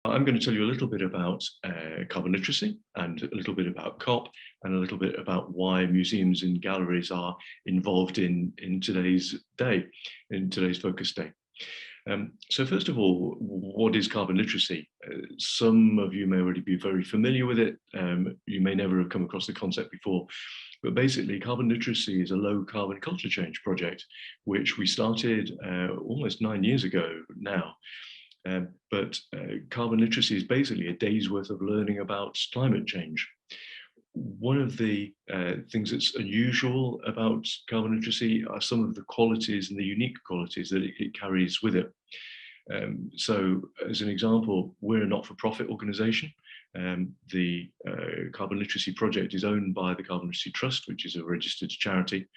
I'm going to tell you a little bit about carbon literacy and a little bit about COP and a little bit about why museums and galleries are involved in today's day, in today's focus day. So first of all, what is carbon literacy? Some of you may already be very familiar with it. You may never have come across the concept before. But basically, carbon literacy is a low carbon culture change project, which we started almost 9 years ago now. But carbon literacy is basically a day's worth of learning about climate change. One of the things that's unusual about carbon literacy are some of the qualities and the unique qualities that it carries with it. So as an example, we're a not-for-profit organisation. The Carbon Literacy Project is owned by the Carbon Literacy Trust, which is a registered charity.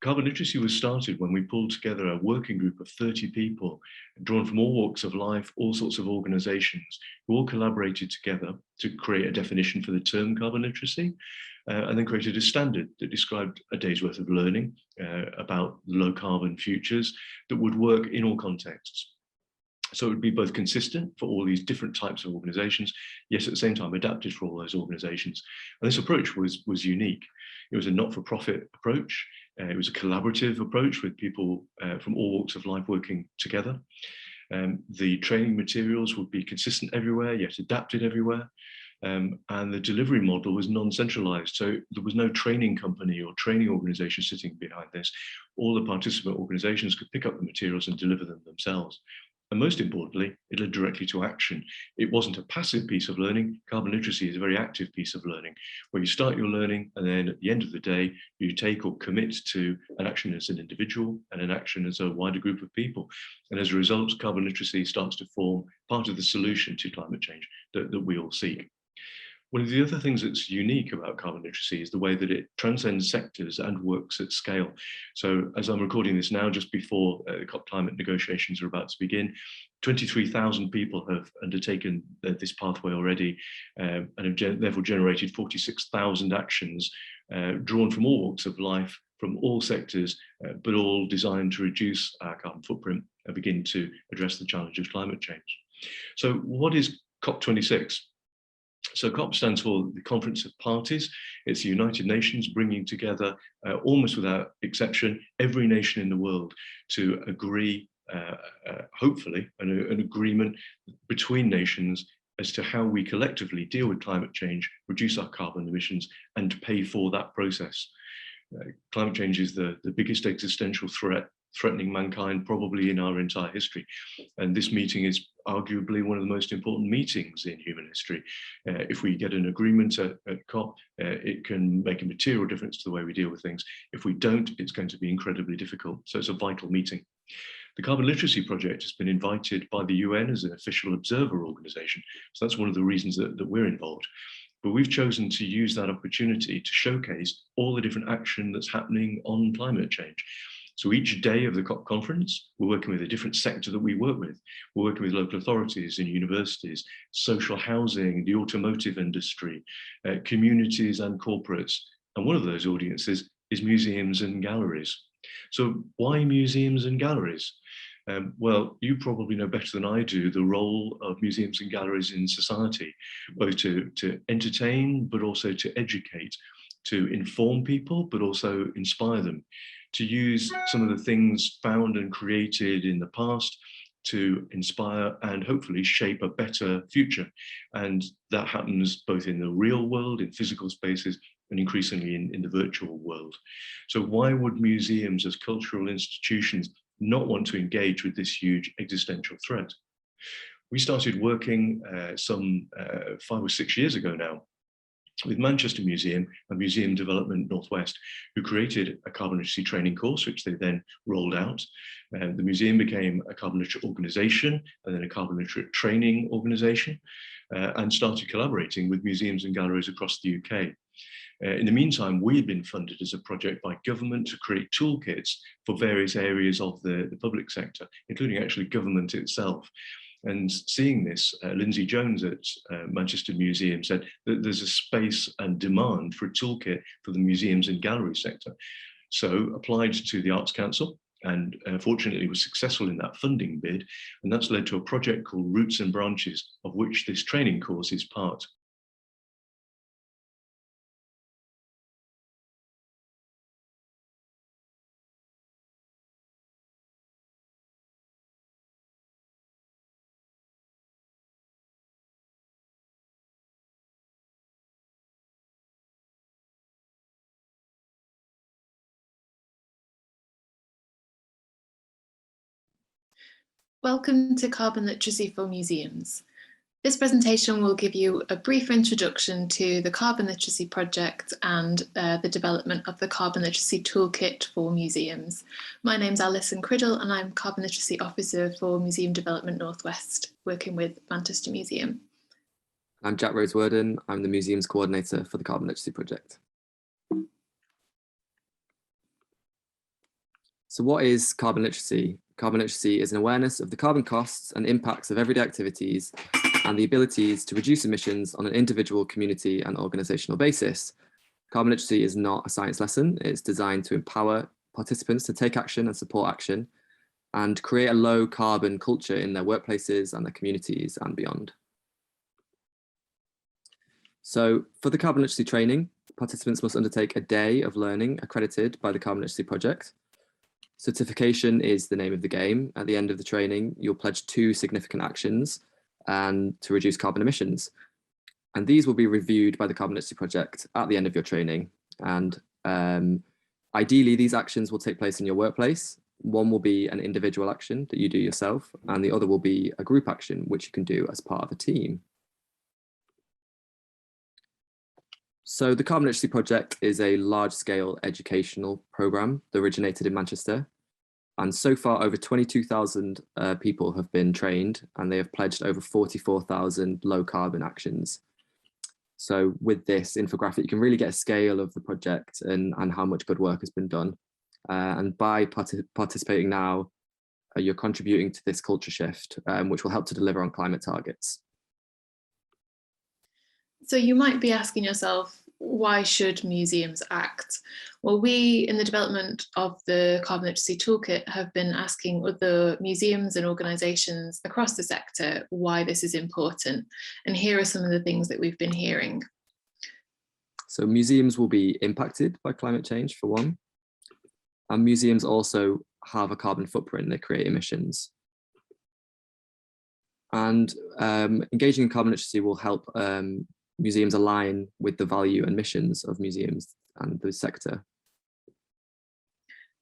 Carbon literacy was started when we pulled together a working group of 30 people, drawn from all walks of life, all sorts of organisations, who all collaborated together to create a definition for the term carbon literacy, and then created a standard that described a day's worth of learning about low carbon futures that would work in all contexts. So it would be both consistent for all these different types of organisations, yet at the same time adapted for all those organisations. And this approach was unique. It was a not-for-profit approach. It was a collaborative approach with people from all walks of life working together. The training materials would be consistent everywhere, yet adapted everywhere. And the delivery model was non-centralized. So there was no training company or training organization sitting behind this. All the participant organizations could pick up the materials and deliver them themselves. And most importantly, it led directly to action. It wasn't a passive piece of learning. Carbon literacy is a very active piece of learning, where you start your learning and then at the end of the day, you take or commit to an action as an individual and an action as a wider group of people. And as a result, carbon literacy starts to form part of the solution to climate change that we all seek. One of the other things that's unique about carbon literacy is the way that it transcends sectors and works at scale. So as I'm recording this now, just before the COP climate negotiations are about to begin, 23,000 people have undertaken this pathway already and have therefore generated 46,000 actions drawn from all walks of life, from all sectors, but all designed to reduce our carbon footprint and begin to address the challenge of climate change. So what is COP26? So COP stands for the Conference of Parties. It's the United Nations bringing together, almost without exception, every nation in the world to agree, hopefully, an agreement between nations as to how we collectively deal with climate change, reduce our carbon emissions, and pay for that process. Climate change is the biggest existential threat threatening mankind probably in our entire history. And this meeting is arguably one of the most important meetings in human history. If we get an agreement at COP, it can make a material difference to the way we deal with things. If we don't, it's going to be incredibly difficult. So it's a vital meeting. The Carbon Literacy Project has been invited by the UN as an official observer organisation. So that's one of the reasons that we're involved. But we've chosen to use that opportunity to showcase all the different action that's happening on climate change. So each day of the COP conference, we're working with a different sector that we work with. We're working with local authorities and universities, social housing, the automotive industry, communities and corporates. And one of those audiences is museums and galleries. So why museums and galleries? Well, you probably know better than I do the role of museums and galleries in society, both to entertain, but also to educate, to inform people, but also inspire them, to use some of the things found and created in the past to inspire and hopefully shape a better future. And that happens both in the real world, in physical spaces, and increasingly in the virtual world. So why would museums as cultural institutions not want to engage with this huge existential threat? We started working some 5 or 6 years ago now with Manchester Museum and Museum Development Northwest, who created a carbon literacy training course, which they then rolled out. The museum became a carbon literate organisation and then a carbon literate training organisation, and started collaborating with museums and galleries across the UK. In the meantime, we had been funded as a project by government to create toolkits for various areas of the public sector, including actually government itself. And seeing this, Lindsay Jones at Manchester Museum said that there's a space and demand for a toolkit for the museums and gallery sector. So applied to the Arts Council, and fortunately was successful in that funding bid, and that's led to a project called Roots and Branches, of which this training course is part. Welcome to Carbon Literacy for Museums. This presentation will give you a brief introduction to the Carbon Literacy project and the development of the Carbon Literacy Toolkit for museums. My name's Alison Criddle and I'm Carbon Literacy Officer for Museum Development Northwest, working with Lancaster Museum. I'm Jack Rose-Worden. I'm the Museums Coordinator for the Carbon Literacy project. So what is carbon literacy? Carbon literacy is an awareness of the carbon costs and impacts of everyday activities and the abilities to reduce emissions on an individual, community and organisational basis. Carbon literacy is not a science lesson. It's designed to empower participants to take action and support action and create a low carbon culture in their workplaces and their communities and beyond. So for the carbon literacy training, participants must undertake a day of learning accredited by the Carbon Literacy project. Certification is the name of the game. At the end of the training, you'll pledge 2 significant actions and to reduce carbon emissions. And these will be reviewed by the Carbon Literacy project at the end of your training. And ideally, these actions will take place in your workplace. One will be an individual action that you do yourself, and the other will be a group action, which you can do as part of a team. So the Carbon Literacy project is a large-scale educational programme that originated in Manchester. And so far, over 22,000 people have been trained, and they have pledged over 44,000 low-carbon actions. So with this infographic, you can really get a scale of the project and how much good work has been done. And by participating now, you're contributing to this culture shift, which will help to deliver on climate targets. So you might be asking yourself, why should museums act? Well, we in the development of the Carbon Literacy Toolkit have been asking other museums and organisations across the sector why this is important. And here are some of the things that we've been hearing. So museums will be impacted by climate change, for one. And museums also have a carbon footprint, they create emissions. And engaging in carbon literacy will help museums align with the value and missions of museums and the sector.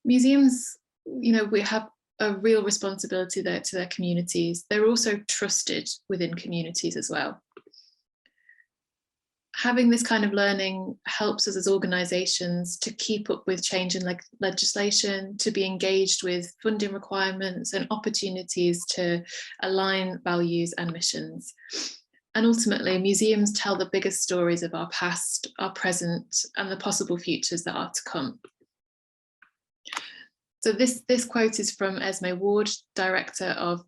Museums, we have a real responsibility there to their communities. They're also trusted within communities as well. Having this kind of learning helps us as organisations to keep up with change in legislation, to be engaged with funding requirements and opportunities to align values and missions. And ultimately, museums tell the biggest stories of our past, our present, and the possible futures that are to come. So this quote is from Esme Ward, Director of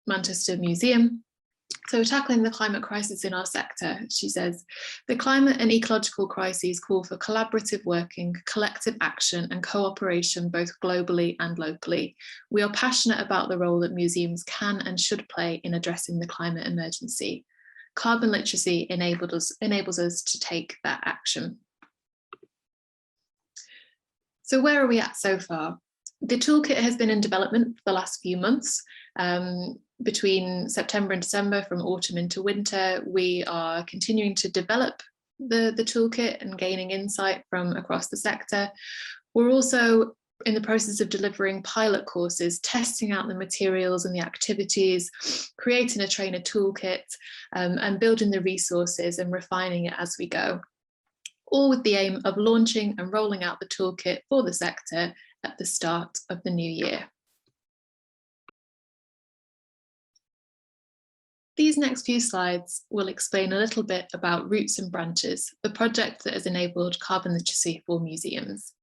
Manchester Museum. So tackling the climate crisis in our sector, she says, the climate and ecological crises call for collaborative working, collective action and cooperation both globally and locally. We are passionate about the role that museums can and should play in addressing the climate emergency. Carbon literacy enables us to take that action. So where are we at so far? The toolkit has been in development for the last few months. Between September and December, from autumn into winter, we are continuing to develop the toolkit and gaining insight from across the sector. We're also in the process of delivering pilot courses, testing out the materials and the activities, creating a trainer toolkit, and building the resources and refining it as we go. All with the aim of launching and rolling out the toolkit for the sector at the start of the new year. These next few slides will explain a little bit about Roots and Branches, the project that has enabled carbon literacy for museums.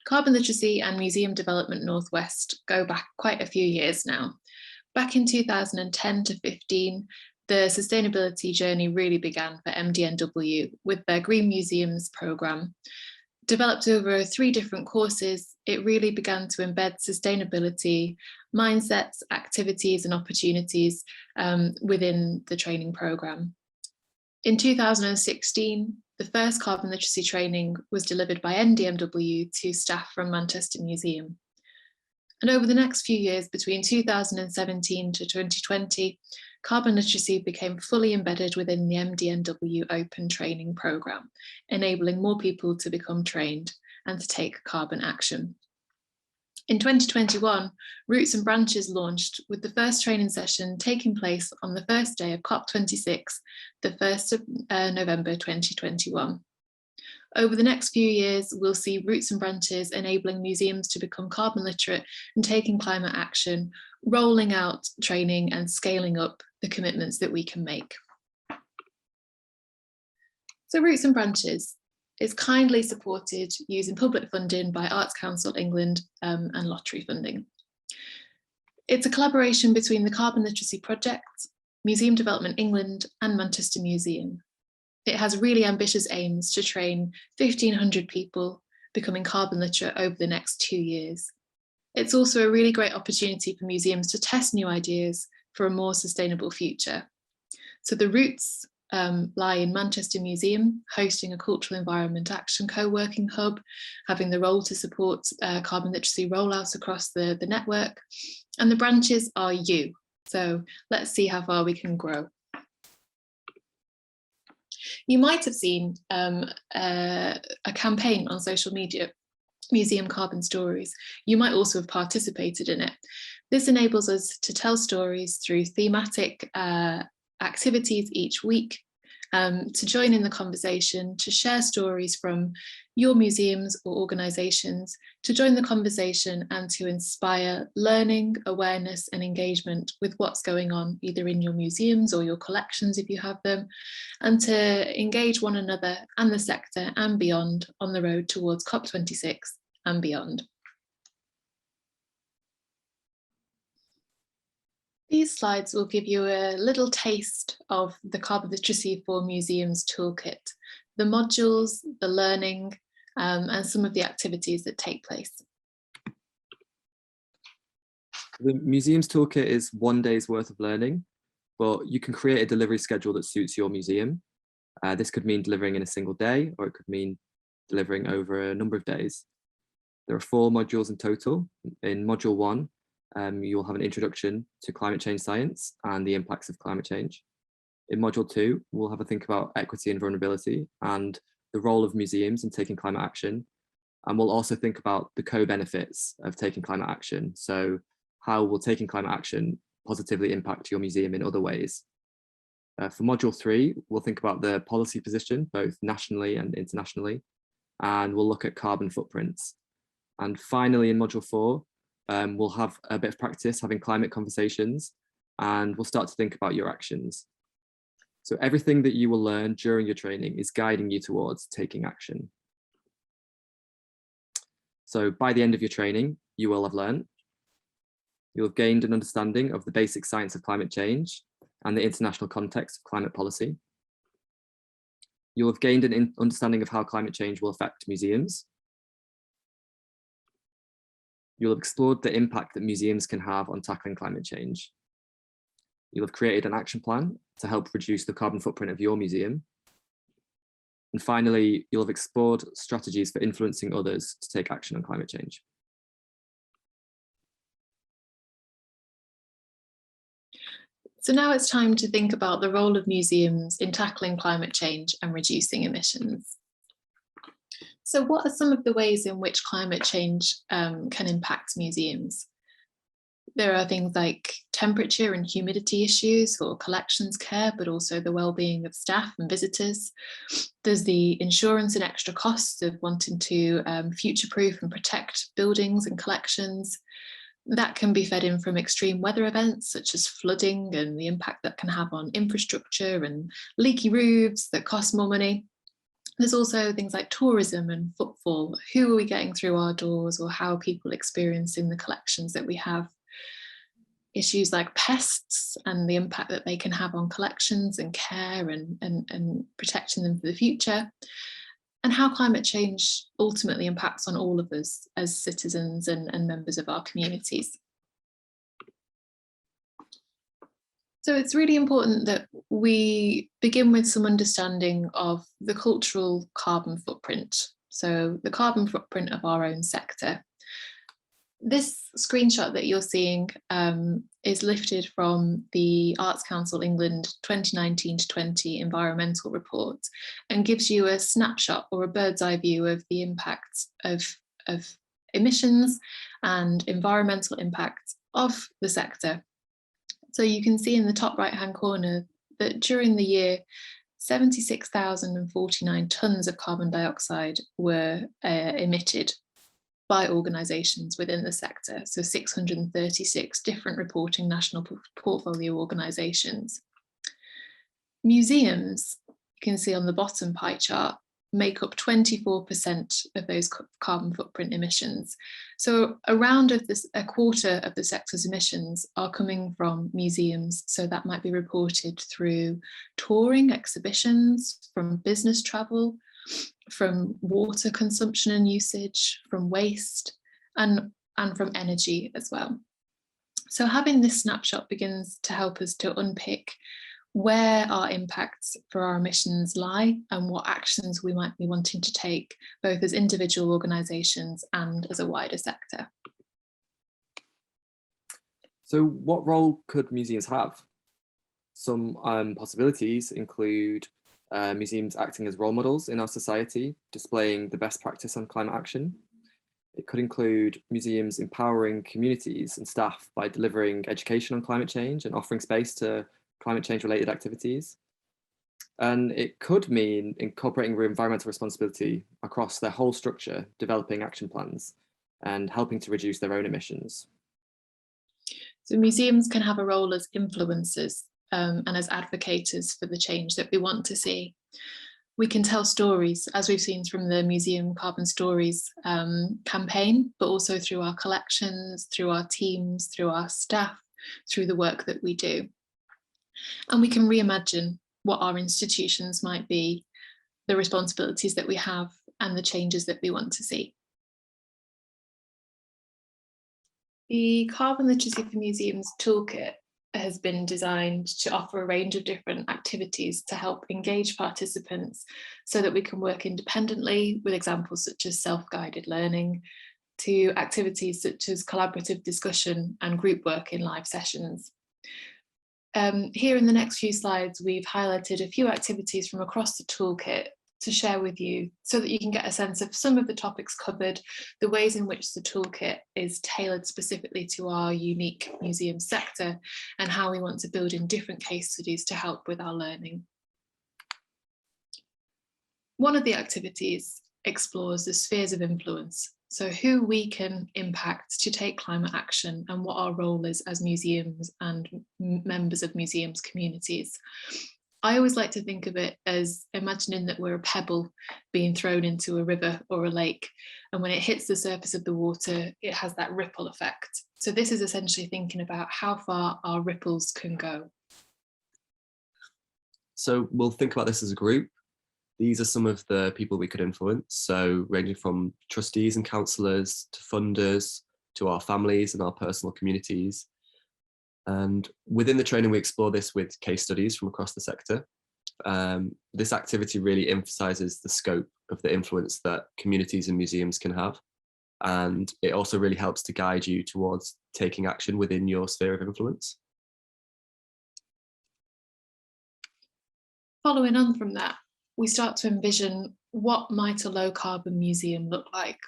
Carbon literacy and museum development Northwest go back quite a few years now. Back in 2010 to 15, the sustainability journey really began for MDNW with their Green Museums programme. Developed over 3 different courses, it really began to embed sustainability, mindsets, activities and opportunities within the training programme. In 2016, the first carbon literacy training was delivered by NDMW to staff from Manchester Museum. And over the next few years, between 2017 to 2020, carbon literacy became fully embedded within the MDNW Open Training Programme, enabling more people to become trained and to take carbon action. In 2021, Roots and Branches launched, with the first training session taking place on the first day of COP26, the 1st of November 2021. Over the next few years, we'll see Roots and Branches enabling museums to become carbon literate and taking climate action, rolling out training and scaling up the commitments that we can make. So Roots and Branches is kindly supported using public funding by Arts Council England and lottery funding. It's a collaboration between the Carbon Literacy Project, Museum Development England and Manchester Museum. It has really ambitious aims to train 1,500 people becoming carbon literate over the next 2 years. It's also a really great opportunity for museums to test new ideas for a more sustainable future. So the roots lie in Manchester Museum, hosting a cultural environment action co-working hub, having the role to support carbon literacy rollouts across the network. And the branches are you. So let's see how far we can grow. You might have seen a campaign on social media, MuseumCarbonStories. You might also have participated in it. This enables us to tell stories through thematic activities each week, to join in the conversation, to share stories from your museums or organisations, to join the conversation and to inspire learning, awareness and engagement with what's going on either in your museums or your collections if you have them, and to engage one another and the sector and beyond on the road towards COP26 and beyond. These slides will give you a little taste of the Carbon Literacy for Museums Toolkit, the modules, the learning, and some of the activities that take place. The Museums Toolkit is 1 day's worth of learning, but you can create a delivery schedule that suits your museum. This could mean delivering in a single day, or it could mean delivering over a number of days. There are 4 modules in total. In module 1, you'll have an introduction to climate change science and the impacts of climate change. In module 2, we'll have a think about equity and vulnerability and the role of museums in taking climate action. And we'll also think about the co-benefits of taking climate action. So how will taking climate action positively impact your museum in other ways? For module 3, we'll think about the policy position, both nationally and internationally, and we'll look at carbon footprints. And finally, in module 4, we'll have a bit of practice having climate conversations, and we'll start to think about your actions. So everything that you will learn during your training is guiding you towards taking action. So by the end of your training, you will have learned. You'll have gained an understanding of the basic science of climate change and the international context of climate policy. You'll have gained an understanding of how climate change will affect museums. You'll have explored the impact that museums can have on tackling climate change. You'll have created an action plan to help reduce the carbon footprint of your museum. And finally, you'll have explored strategies for influencing others to take action on climate change. So now it's time to think about the role of museums in tackling climate change and reducing emissions. So what are some of the ways in which climate change can impact museums? There are things like temperature and humidity issues for collections care, but also the well-being of staff and visitors. There's the insurance and extra costs of wanting to future-proof and protect buildings and collections. That can be fed in from extreme weather events such as flooding and the impact that can have on infrastructure and leaky roofs that cost more money. There's also things like tourism and footfall. Who are we getting through our doors, or how are people experiencing the collections that we have? Issues like pests and the impact that they can have on collections and care and protecting them for the future. and how climate change ultimately impacts on all of us as citizens and members of our communities. So it's really important that we begin with some understanding of the cultural carbon footprint, so the carbon footprint of our own sector. This screenshot that you're seeing is lifted from the Arts Council England 2019 to 20 environmental report and gives you a snapshot or a bird's eye view of the impacts of emissions and environmental impacts of the sector. So you can see in the top right hand corner that during the year 76,049 tonnes of carbon dioxide were emitted by organisations within the sector, so 636 different reporting national portfolio organisations. Museums, you can see on the bottom pie chart, make up 24% of those carbon footprint emissions. So around a quarter of the sector's emissions are coming from museums. So that might be reported through touring, exhibitions, from business travel, from water consumption and usage, from waste, and from energy as well. So having this snapshot begins to help us to unpick where our impacts for our emissions lie and what actions we might be wanting to take, both as individual organisations and as a wider sector. So what role could museums have? Some possibilities include museums acting as role models in our society, displaying the best practice on climate action. It could include museums empowering communities and staff by delivering education on climate change and offering space to climate change related activities. And it could mean incorporating environmental responsibility across their whole structure, developing action plans and helping to reduce their own emissions. So museums can have a role as influencers and as advocates for the change that we want to see. We can tell stories, as we've seen from the Museum Carbon Stories campaign, but also through our collections, through our teams, through our staff, through the work that we do. And we can reimagine what our institutions might be, the responsibilities that we have, and the changes that we want to see. The Carbon Literacy for Museums Toolkit has been designed to offer a range of different activities to help engage participants so that we can work independently, with examples such as self-guided learning, to activities such as collaborative discussion and group work in live sessions. Here in the next few slides, we've highlighted a few activities from across the toolkit to share with you so that you can get a sense of some of the topics covered, the ways in which the toolkit is tailored specifically to our unique museum sector, and how we want to build in different case studies to help with our learning. One of the activities explores the spheres of influence, so who we can impact to take climate action and what our role is as museums and members of museums communities. I always like to think of it as imagining that we're a pebble being thrown into a river or a lake, and when it hits the surface of the water, it has that ripple effect. So this is essentially thinking about how far our ripples can go. So we'll think about this as a group. These are some of the people we could influence, so ranging from trustees and councillors to funders to our families and our personal communities. And within the training, we explore this with case studies from across the sector. This activity really emphasises the scope of the influence that communities and museums can have. And it also really helps to guide you towards taking action within your sphere of influence. Following on from that, we start to envision what might a low carbon museum look like.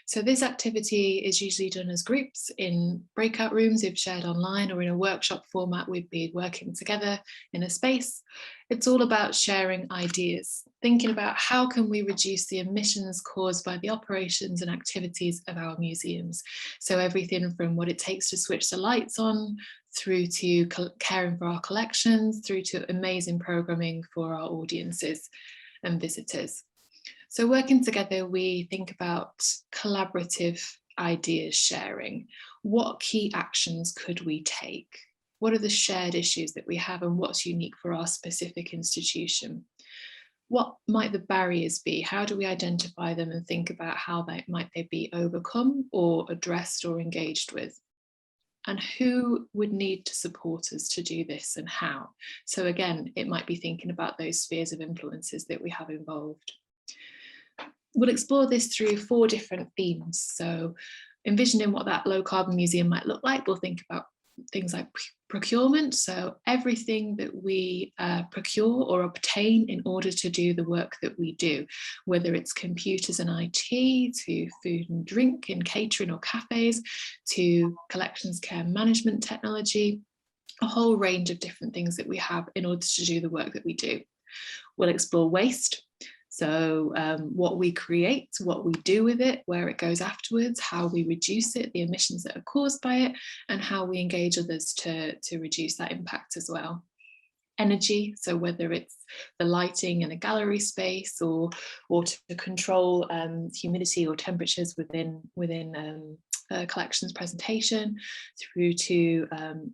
So this activity is usually done as groups in breakout rooms we've shared online, or in a workshop format we'd be working together in a space. It's all about sharing ideas, thinking about how can we reduce the emissions caused by the operations and activities of our museums. So everything from what it takes to switch the lights on, through to caring for our collections, through to amazing programming for our audiences and visitors. So working together, we think about collaborative ideas sharing. What key actions could we take? What are the shared issues that we have, and what's unique for our specific institution? what might the barriers be? How do we identify them and think about how might they be overcome or addressed or engaged with? And who would need to support us to do this and how? So again, it might be thinking about those spheres of influences that we have involved. We'll explore this through 4 different themes. So envisioning what that low carbon museum might look like, we'll think about things like procurement, so everything that we procure or obtain in order to do the work that we do, whether it's computers and IT, to food and drink in catering or cafes, to collections care management technology, a whole range of different things that we have in order to do the work that we do. We'll explore waste. So what we create, what we do with it, where it goes afterwards, how we reduce it, the emissions that are caused by it, and how we engage others to reduce that impact as well. Energy, so whether it's the lighting in a gallery space or to control humidity or temperatures within a collections presentation, through to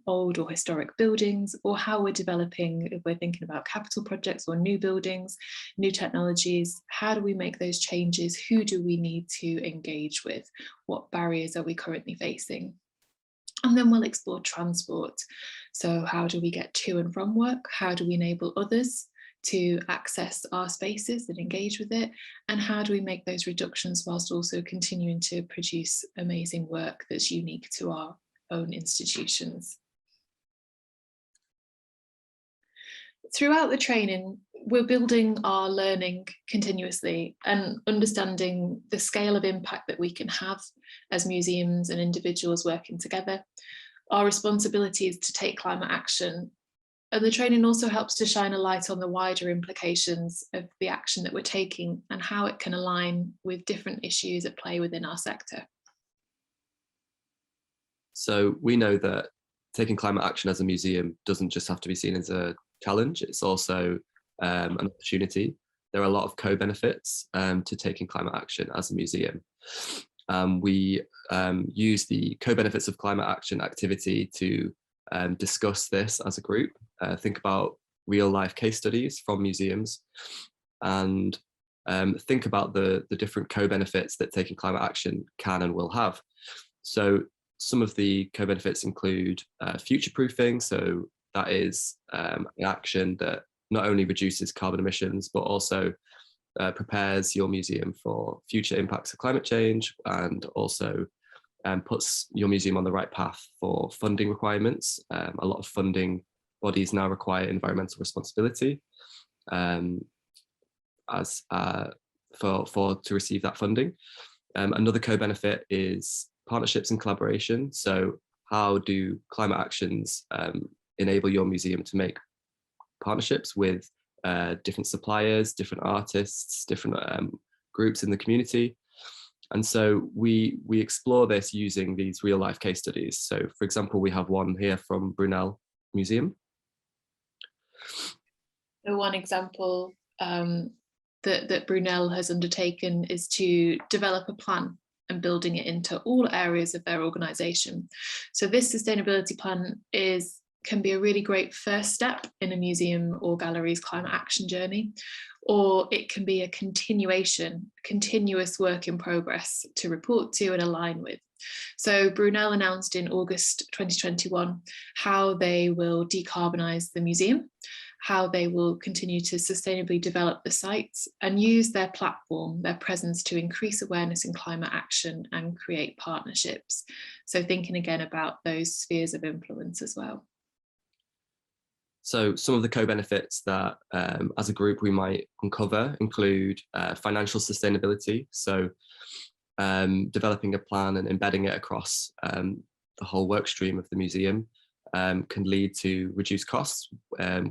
old or historic buildings, or how we're developing, if we're thinking about capital projects or new buildings, new technologies, how do we make those changes? Who do we need to engage with? What barriers are we currently facing? And then we'll explore transport. So how do we get to and from work? How do we enable others to access our spaces and engage with it? And how do we make those reductions whilst also continuing to produce amazing work that's unique to our own institutions? Throughout the training, we're building our learning continuously and understanding the scale of impact that we can have as museums and individuals working together. Our responsibility is to take climate action, and the training also helps to shine a light on the wider implications of the action that we're taking and how it can align with different issues at play within our sector. So we know that taking climate action as a museum doesn't just have to be seen as a challenge, it's also an opportunity. There are a lot of co-benefits to taking climate action as a museum. We use the co-benefits of climate action activity to discuss this as a group, think about real life case studies from museums, and think about the different co-benefits that taking climate action can and will have. So some of the co-benefits include future-proofing, so that is an action that not only reduces carbon emissions, but also prepares your museum for future impacts of climate change, and also puts your museum on the right path for funding requirements. A lot of funding bodies now require environmental responsibility to receive that funding. Another co-benefit is partnerships and collaboration. So how do climate actions enable your museum to make partnerships with different suppliers, different artists, different groups in the community? And so we explore this using these real life case studies. So for example, we have one here from Brunel Museum. So one example that Brunel has undertaken is to develop a plan and building it into all areas of their organisation. So this sustainability plan can be a really great first step in a museum or gallery's climate action journey, or it can be a continuous work in progress to report to and align with. So Brunel announced in August 2021 how they will decarbonise the museum, how they will continue to sustainably develop the sites and use their platform, their presence, to increase awareness in climate action and create partnerships. So thinking again about those spheres of influence as well. So some of the co-benefits that as a group we might uncover include financial sustainability. So developing a plan and embedding it across the whole work stream of the museum can lead to reduced costs,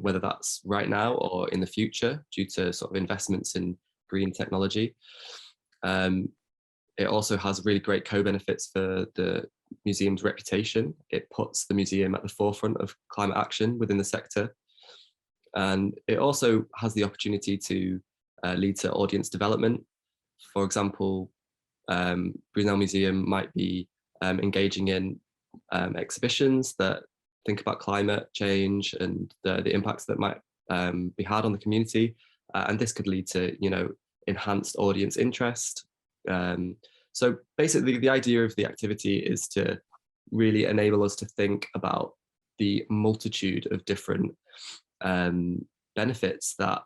whether that's right now or in the future due to sort of investments in green technology. It also has really great co-benefits for the museum's reputation. It puts the museum at the forefront of climate action within the sector. And it also has the opportunity to lead to audience development. For example, Brunel Museum might be engaging in exhibitions that think about climate change and the impacts that might be had on the community. and this could lead to, enhanced audience interest. So basically, the idea of the activity is to really enable us to think about the multitude of different benefits that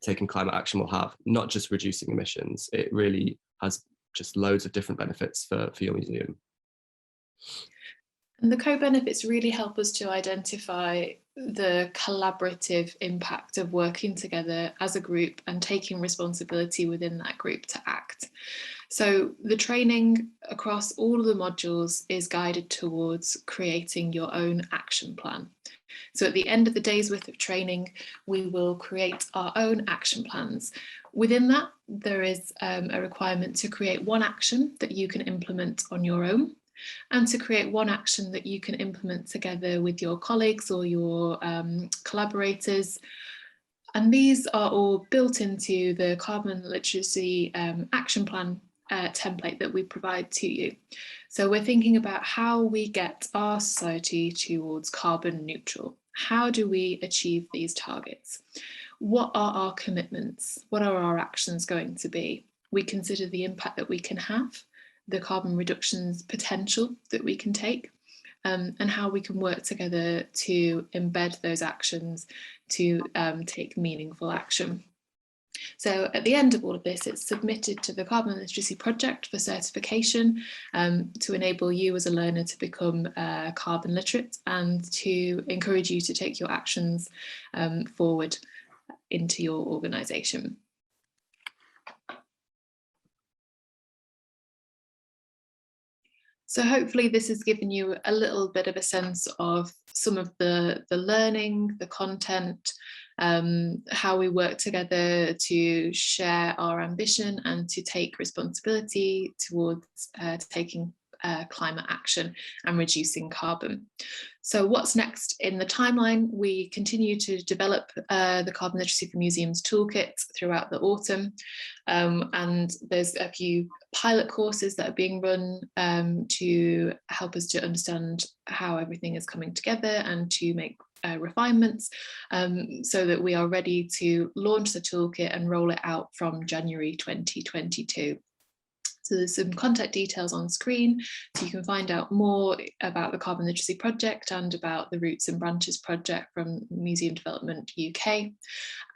taking climate action will have, not just reducing emissions. It really has just loads of different benefits for your museum. And the co-benefits really help us to identify the collaborative impact of working together as a group and taking responsibility within that group to act. So the training across all of the modules is guided towards creating your own action plan. So at the end of the day's worth of training, we will create our own action plans. Within that, there is a requirement to create one action that you can implement on your own, and to create one action that you can implement together with your colleagues or your collaborators. And these are all built into the carbon literacy action plan template that we provide to you. So we're thinking about how we get our society towards carbon neutral. How do we achieve these targets? What are our commitments? What are our actions going to be? We consider the impact that we can have, the carbon reductions potential that we can take, and how we can work together to embed those actions to take meaningful action. So at the end of all of this, it's submitted to the Carbon Literacy Project for certification to enable you as a learner to become carbon literate and to encourage you to take your actions forward into your organisation. So hopefully this has given you a little bit of a sense of some of the learning, the content, how we work together to share our ambition and to take responsibility towards taking climate action and reducing carbon. So what's next in the timeline? We continue to develop the Carbon Literacy for Museums Toolkit throughout the autumn, and there's a few pilot courses that are being run to help us to understand how everything is coming together and to make refinements so that we are ready to launch the toolkit and roll it out from January 2022. So there's some contact details on screen, so you can find out more about the Carbon Literacy Project and about the Roots and Branches project from Museum Development UK.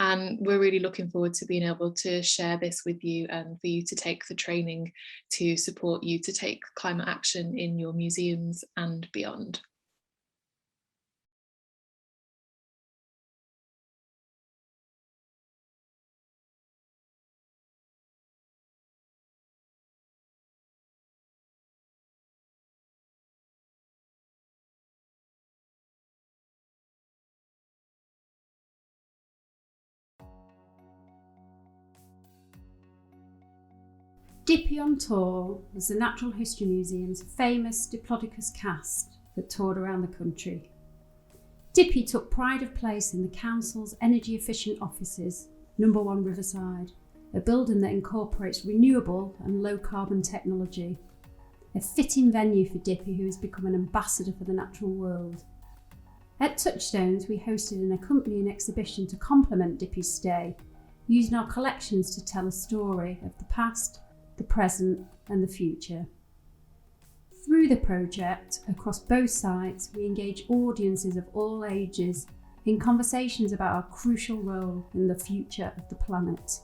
And we're really looking forward to being able to share this with you and for you to take the training to support you to take climate action in your museums and beyond. Dippy on Tour was the Natural History Museum's famous Diplodocus cast that toured around the country. Dippy took pride of place in the Council's energy efficient offices, number 1 Riverside, a building that incorporates renewable and low carbon technology. A fitting venue for Dippy, who has become an ambassador for the natural world. At Touchstones, we hosted an accompanying exhibition to complement Dippy's stay, using our collections to tell a story of the past, the present and the future. Through the project, across both sites, we engage audiences of all ages in conversations about our crucial role in the future of the planet.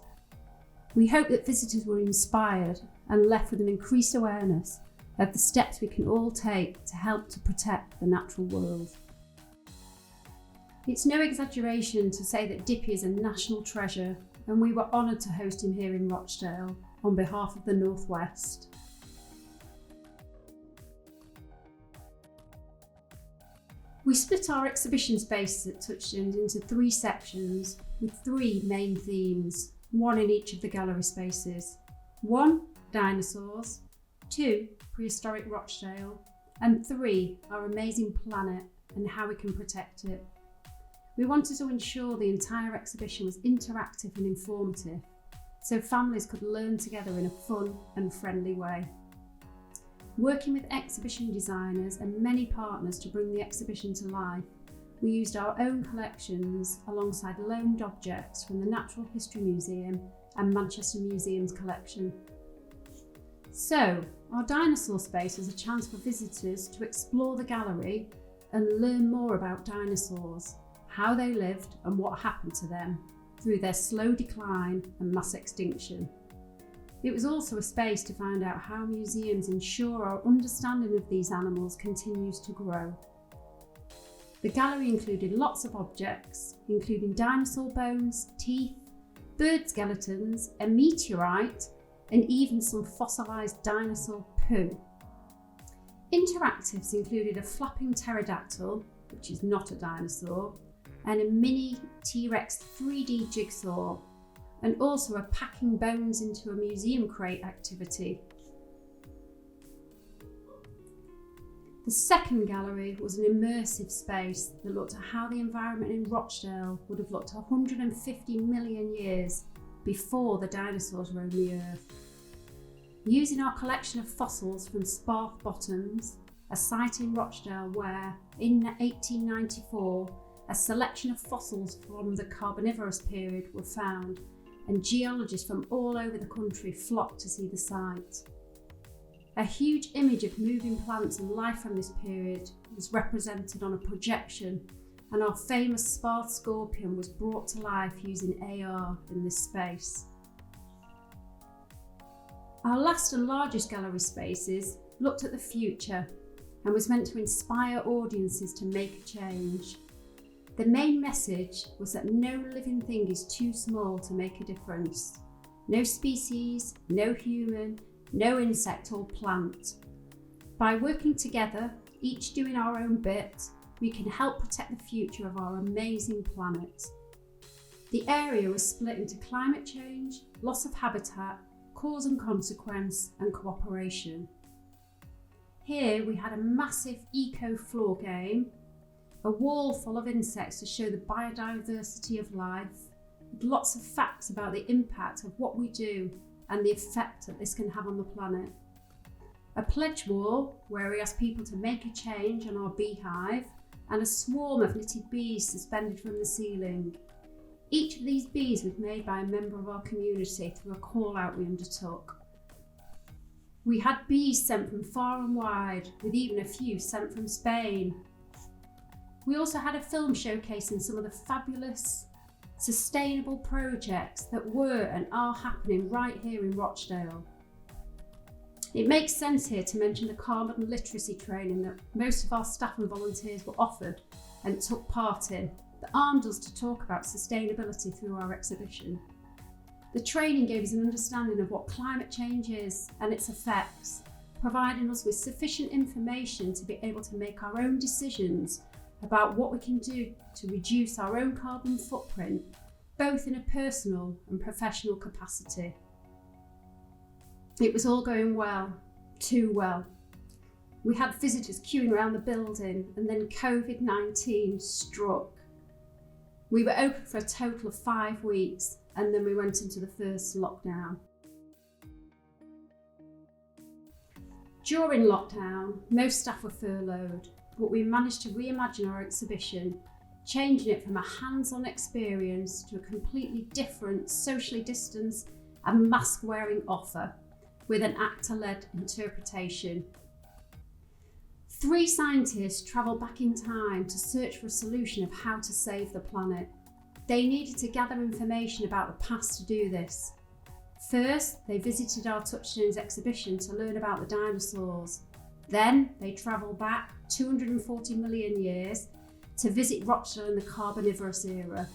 We hope that visitors were inspired and left with an increased awareness of the steps we can all take to help to protect the natural world. It's no exaggeration to say that Dippy is a national treasure, and we were honoured to host him here in Rochdale on behalf of the North West. We split our exhibition spaces at Touchstones into 3 sections with 3 main themes, 1 in each of the gallery spaces. 1, dinosaurs, 2, prehistoric Rochdale, and 3, our amazing planet and how we can protect it. We wanted to ensure the entire exhibition was interactive and informative, so families could learn together in a fun and friendly way. Working with exhibition designers and many partners to bring the exhibition to life, we used our own collections alongside loaned objects from the Natural History Museum and Manchester Museums collection. So, our dinosaur space was a chance for visitors to explore the gallery and learn more about dinosaurs, how they lived and what happened to them through their slow decline and mass extinction. It was also a space to find out how museums ensure our understanding of these animals continues to grow. The gallery included lots of objects, including dinosaur bones, teeth, bird skeletons, a meteorite, and even some fossilised dinosaur poo. Interactives included a flapping pterodactyl, which is not a dinosaur, and a mini T-Rex 3D jigsaw, and also a packing bones into a museum crate activity. The second gallery was an immersive space that looked at how the environment in Rochdale would have looked 150 million years before the dinosaurs roamed the earth. Using our collection of fossils from Sparth Bottoms, a site in Rochdale where, in 1894, a selection of fossils from the Carboniferous period were found, and geologists from all over the country flocked to see the site. A huge image of moving plants and life from this period was represented on a projection, and our famous Sparth scorpion was brought to life using AR in this space. Our last and largest gallery spaces looked at the future and was meant to inspire audiences to make a change. The main message was that no living thing is too small to make a difference. No species, no human, no insect or plant. By working together, each doing our own bit, we can help protect the future of our amazing planet. The area was split into climate change, loss of habitat, cause and consequence, and cooperation. Here we had a massive eco-floor game, a wall full of insects to show the biodiversity of life, with lots of facts about the impact of what we do and the effect that this can have on the planet. A pledge wall where we asked people to make a change on our beehive, and a swarm of knitted bees suspended from the ceiling. Each of these bees was made by a member of our community through a call out we undertook. We had bees sent from far and wide, with even a few sent from Spain. We also had a film showcasing some of the fabulous, sustainable projects that were and are happening right here in Rochdale. It makes sense here to mention the carbon literacy training that most of our staff and volunteers were offered and took part in, that armed us to talk about sustainability through our exhibition. The training gave us an understanding of what climate change is and its effects, providing us with sufficient information to be able to make our own decisions about what we can do to reduce our own carbon footprint, both in a personal and professional capacity. It was all going well, too well. We had visitors queuing around the building, and then COVID-19 struck. We were open for a total of 5 weeks, and then we went into the first lockdown. During lockdown, most staff were furloughed, but we managed to reimagine our exhibition, changing it from a hands-on experience to a completely different, socially distanced and mask-wearing offer, with an actor-led interpretation. 3 scientists travelled back in time to search for a solution of how to save the planet. They needed to gather information about the past to do this. First, they visited our Touchstones exhibition to learn about the dinosaurs. Then, they travelled back 240 million years to visit Rochdale in the Carboniferous era.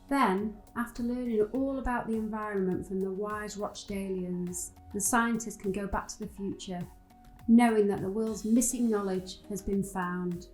Then, after learning all about the environment from the wise Rochdalians, the scientists can go back to the future, knowing that the world's missing knowledge has been found.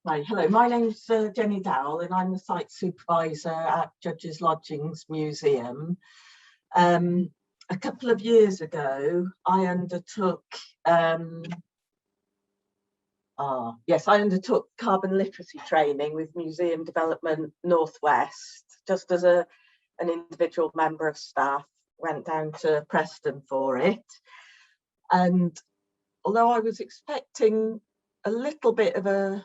Hi, hello, my name's Jenny Dowell and I'm the site supervisor at Judges Lodgings Museum. A couple of years ago, I undertook carbon literacy training with Museum Development Northwest, just as an individual member of staff. Went down to Preston for it, and although I was expecting a little bit of a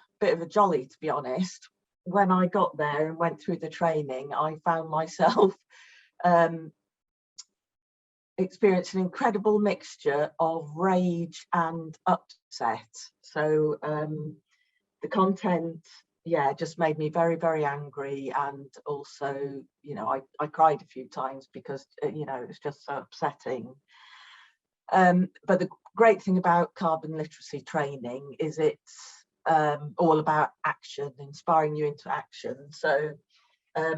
jolly, to be honest, when I got there and went through the training, I found myself experiencing an incredible mixture of rage and upset. So the content, yeah, just made me very, very angry, and also, you know, I cried a few times because, you know, it was just so upsetting. But the great thing about carbon literacy training is it's all about action, inspiring you into action. So I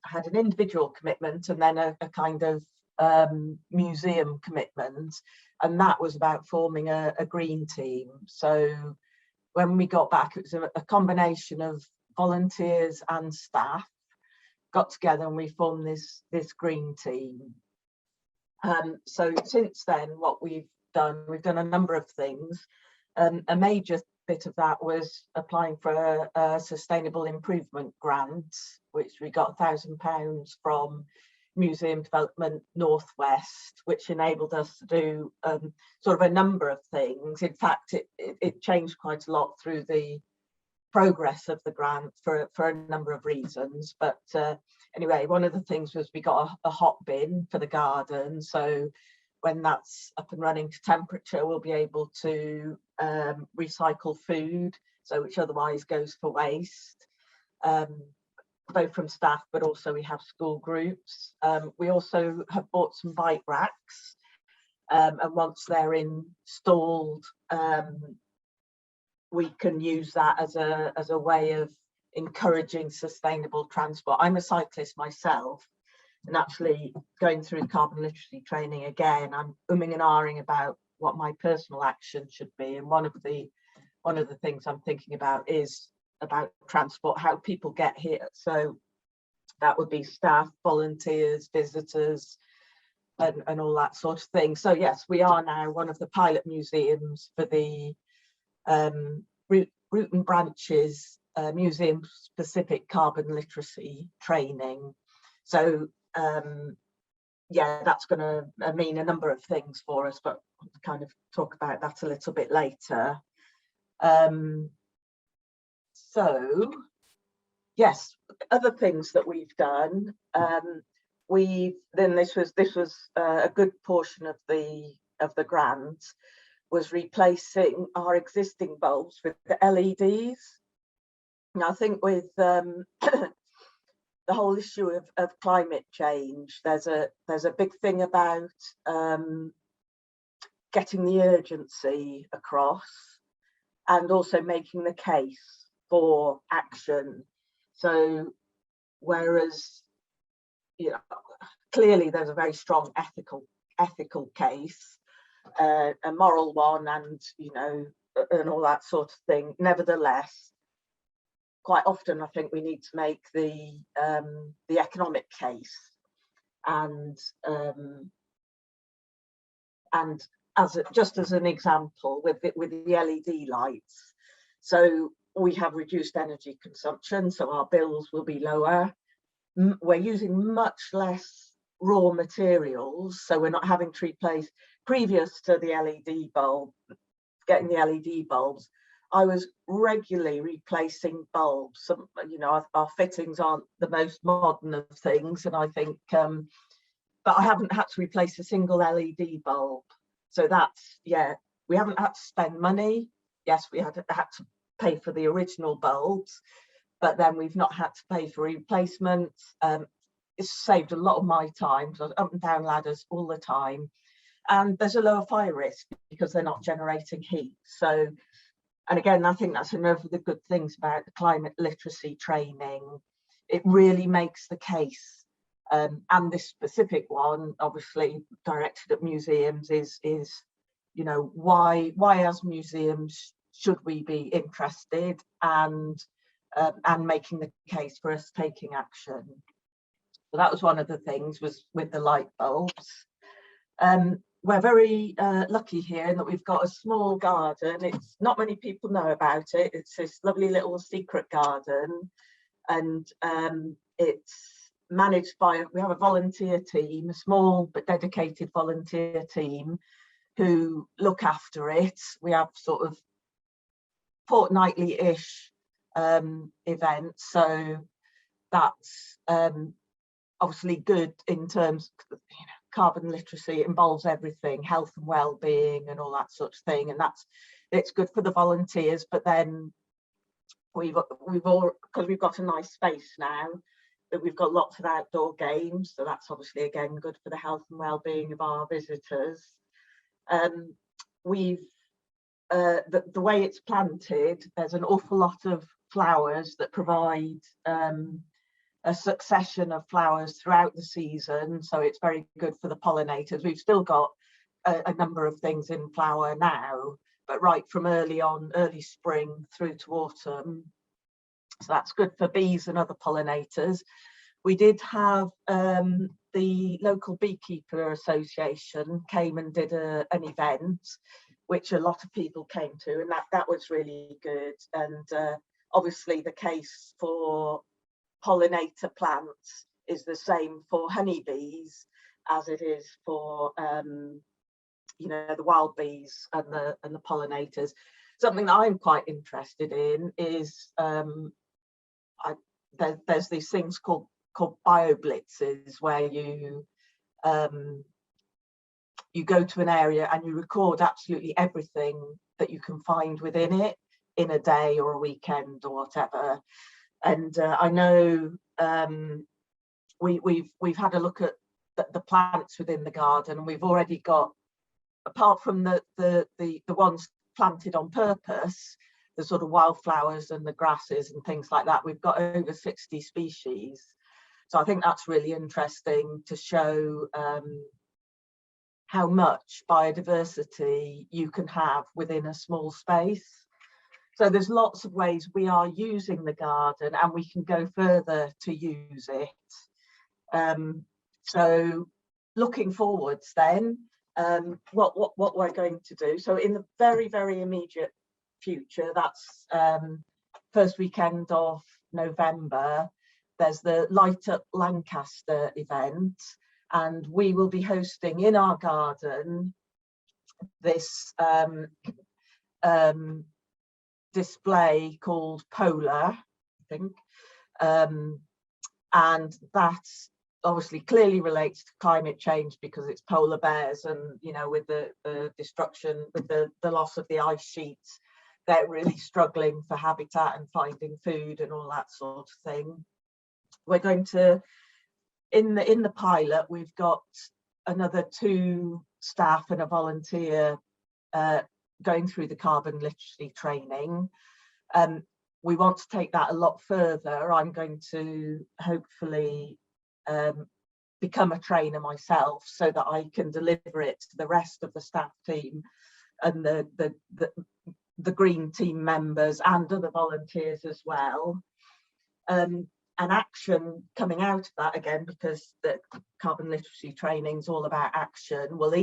had an individual commitment and then a kind of museum commitment, and that was about forming a green team. So when we got back, it was a combination of volunteers and staff got together and we formed this green team. So since then, what we've done a number of things. A major bit of that was applying for a sustainable improvement grant, which we got £1,000 from Museum Development Northwest, which enabled us to do sort of a number of things. In fact, it changed quite a lot through the progress of the grant for a number of reasons. But anyway, one of the things was we got a hot bin for the garden. So when that's up and running to temperature, we'll be able to recycle food, so which otherwise goes for waste. Both from staff, but also we have school groups. We also have bought some bike racks, and once they're installed, we can use that as a way of encouraging sustainable transport. I'm a cyclist myself, and actually going through carbon literacy training again, I'm umming and ahhing about what my personal action should be. And one of the things I'm thinking about is about transport, how people get here. So that would be staff, volunteers, visitors, and all that sort of thing. So yes, we are now one of the pilot museums for the Root and Branches museum specific carbon literacy training. So yeah, that's going to mean a number of things for us, but I'll kind of talk about that a little bit later. So yes, other things that we've done. This was a good portion of the grant was replacing our existing bulbs with the LEDs. Now I think with the whole issue of climate change, there's a big thing about getting the urgency across and also making the case for action. So whereas, you know, clearly there's a very strong ethical case, a moral one, and, you know, and all that sort of thing. Nevertheless, quite often I think we need to make the economic case, and just as an example with the LED lights. So we have reduced energy consumption, so our bills will be lower. We're using much less raw materials, so we're not having to replace. Previous to the LED bulb, getting the LED bulbs, I was regularly replacing bulbs. Some, you know, our fittings aren't the most modern of things, and I think, but I haven't had to replace a single LED bulb. So that's, yeah, we haven't had to spend money. Yes, we had to pay for the original bulbs, but then we've not had to pay for replacements. It's saved a lot of my time, because I was up and down ladders all the time. And there's a lower fire risk because they're not generating heat. So, and again, I think that's another of the good things about the climate literacy training. It really makes the case. And this specific one, obviously directed at museums, is you know, why as museums should we be interested, and making the case for us taking action. So that was one of the things, was with the light bulbs. We're very lucky here in that we've got a small garden. It's not many people know about it. It's this lovely little secret garden, and it's managed by, we have a volunteer team, a small but dedicated volunteer team who look after it. We have sort of fortnightly-ish events, so that's obviously good in terms of, carbon literacy. It involves everything, health and well-being and all that sort of thing, and it's good for the volunteers. But then we've all, because we've got a nice space now, that we've got lots of outdoor games, so that's obviously again good for the health and well-being of our visitors. The way it's planted, there's an awful lot of flowers that provide a succession of flowers throughout the season, so it's very good for the pollinators. We've still got a number of things in flower now, but right from early spring through to autumn, so that's good for bees and other pollinators. We did have the local beekeeper association came and did an event, which a lot of people came to, and that was really good. And obviously the case for pollinator plants is the same for honeybees as it is for the wild bees and the pollinators. Something that I'm quite interested in is there's these things called bioblitzes, where you go to an area and you record absolutely everything that you can find within it in a day or a weekend or whatever. And I know we've had a look at the plants within the garden, and we've already got, apart from the ones planted on purpose, the sort of wildflowers and the grasses and things like that, we've got over 60 species. So I think that's really interesting to show how much biodiversity you can have within a small space. So there's lots of ways we are using the garden, and we can go further to use it. So looking forwards then, what we're going to do. So in the very, very immediate future, that's first weekend of November, there's the Light Up Lancaster event, and we will be hosting in our garden this display called Polar, I think, and that obviously clearly relates to climate change, because it's polar bears, and with the destruction, with the loss of the ice sheets, they're really struggling for habitat and finding food and all that sort of thing. We're going to, in the pilot, we've got another 2 staff and a volunteer going through the carbon literacy training. We want to take that a lot further. I'm going to hopefully become a trainer myself, so that I can deliver it to the rest of the staff team and the green team members and other volunteers as well. And action coming out of that, again, because the carbon literacy training is all about action. Well,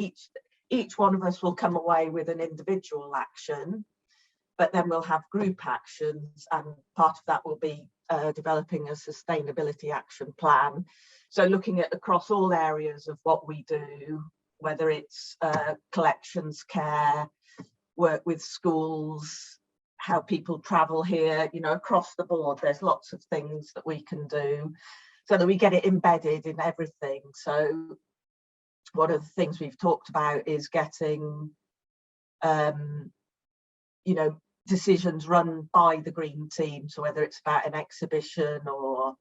each one of us will come away with an individual action, but then we'll have group actions, and part of that will be developing a sustainability action plan. So looking at across all areas of what we do, whether it's collections, care, work with schools, how people travel here, across the board, there's lots of things that we can do so that we get it embedded in everything. So one of the things we've talked about is getting, decisions run by the green team. So whether it's about an exhibition or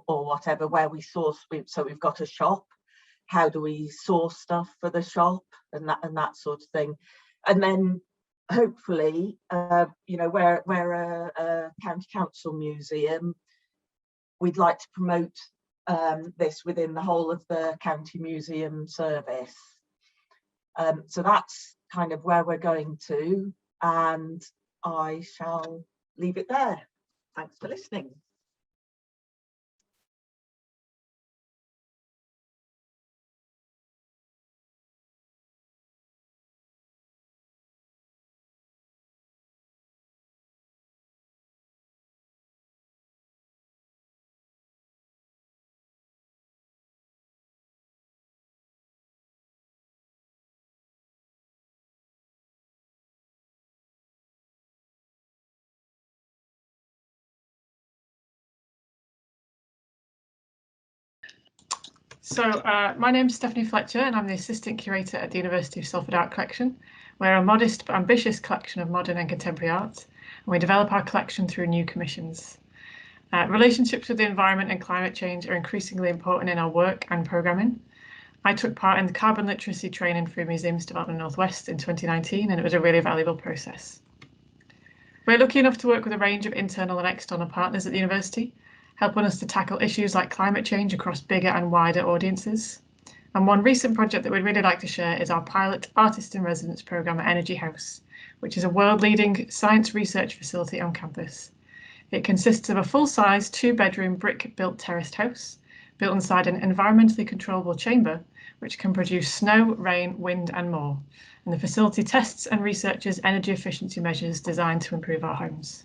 whatever, where we source, so we've got a shop, how do we source stuff for the shop, and that sort of thing. And then hopefully, we're a county council museum, we'd like to promote this within the whole of the county museum service. So that's kind of where we're going to. And I shall leave it there. Thanks for listening. So my name is Stephanie Fletcher and I'm the Assistant Curator at the University of Salford Art Collection. We're a modest but ambitious collection of modern and contemporary art, and we develop our collection through new commissions. Relationships with the environment and climate change are increasingly important in our work and programming. I took part in the carbon literacy training through Museums Development North West in 2019, and it was a really valuable process. We're lucky enough to work with a range of internal and external partners at the university, helping us to tackle issues like climate change across bigger and wider audiences. And one recent project that we'd really like to share is our pilot Artist in Residence programme at Energy House, which is a world-leading science research facility on campus. It consists of a full-size 2-bedroom brick-built terraced house, built inside an environmentally controllable chamber, which can produce snow, rain, wind and more. And the facility tests and researches energy efficiency measures designed to improve our homes.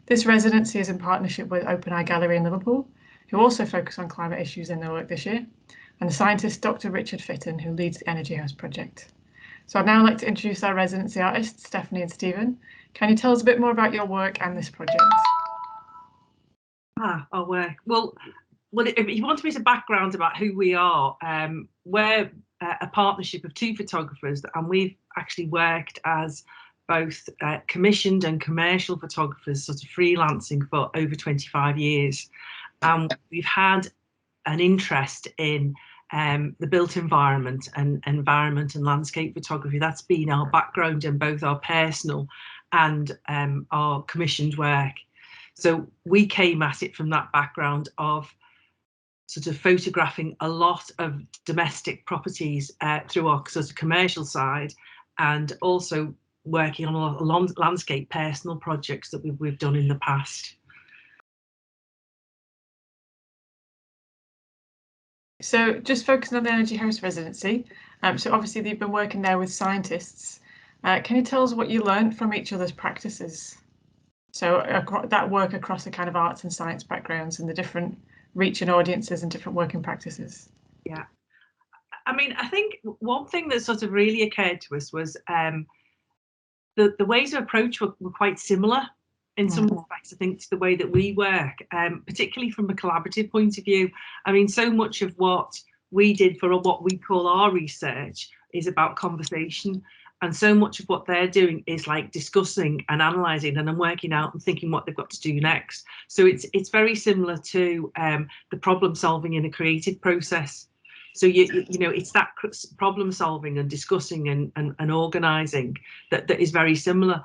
This residency is in partnership with Open Eye Gallery in Liverpool, who also focus on climate issues in their work this year, and the scientist Dr. Richard Fitton, who leads the Energy House project. So I'd now like to introduce our residency artists, Stephanie and Stephen. Can you tell us a bit more about your work and this project? Our work. Well, if you want to bit of background about who we are, we're a partnership of 2 photographers, and we've actually worked as both commissioned and commercial photographers, sort of freelancing for over 25 years. We've had an interest in the built environment and landscape photography. That's been our background in both our personal and our commissioned work. So we came at it from that background of sort of photographing a lot of domestic properties through our sort of commercial side, and also working on a lot of landscape personal projects that we've done in the past. So just focusing on the Energy House residency, so obviously you've been working there with scientists. Can you tell us what you learned from each other's practices? So that work across the kind of arts and science backgrounds and the different reaching audiences and different working practices. Yeah, I mean, I think one thing that sort of really occurred to us was the ways of approach were quite similar in some respects, I think, to the way that we work, particularly from a collaborative point of view. I mean, so much of what we did for what we call our research is about conversation. And so much of what they're doing is like discussing and analysing and then working out and thinking what they've got to do next. So it's very similar to the problem solving in a creative process. So you know, it's that problem solving and discussing and organising that is very similar.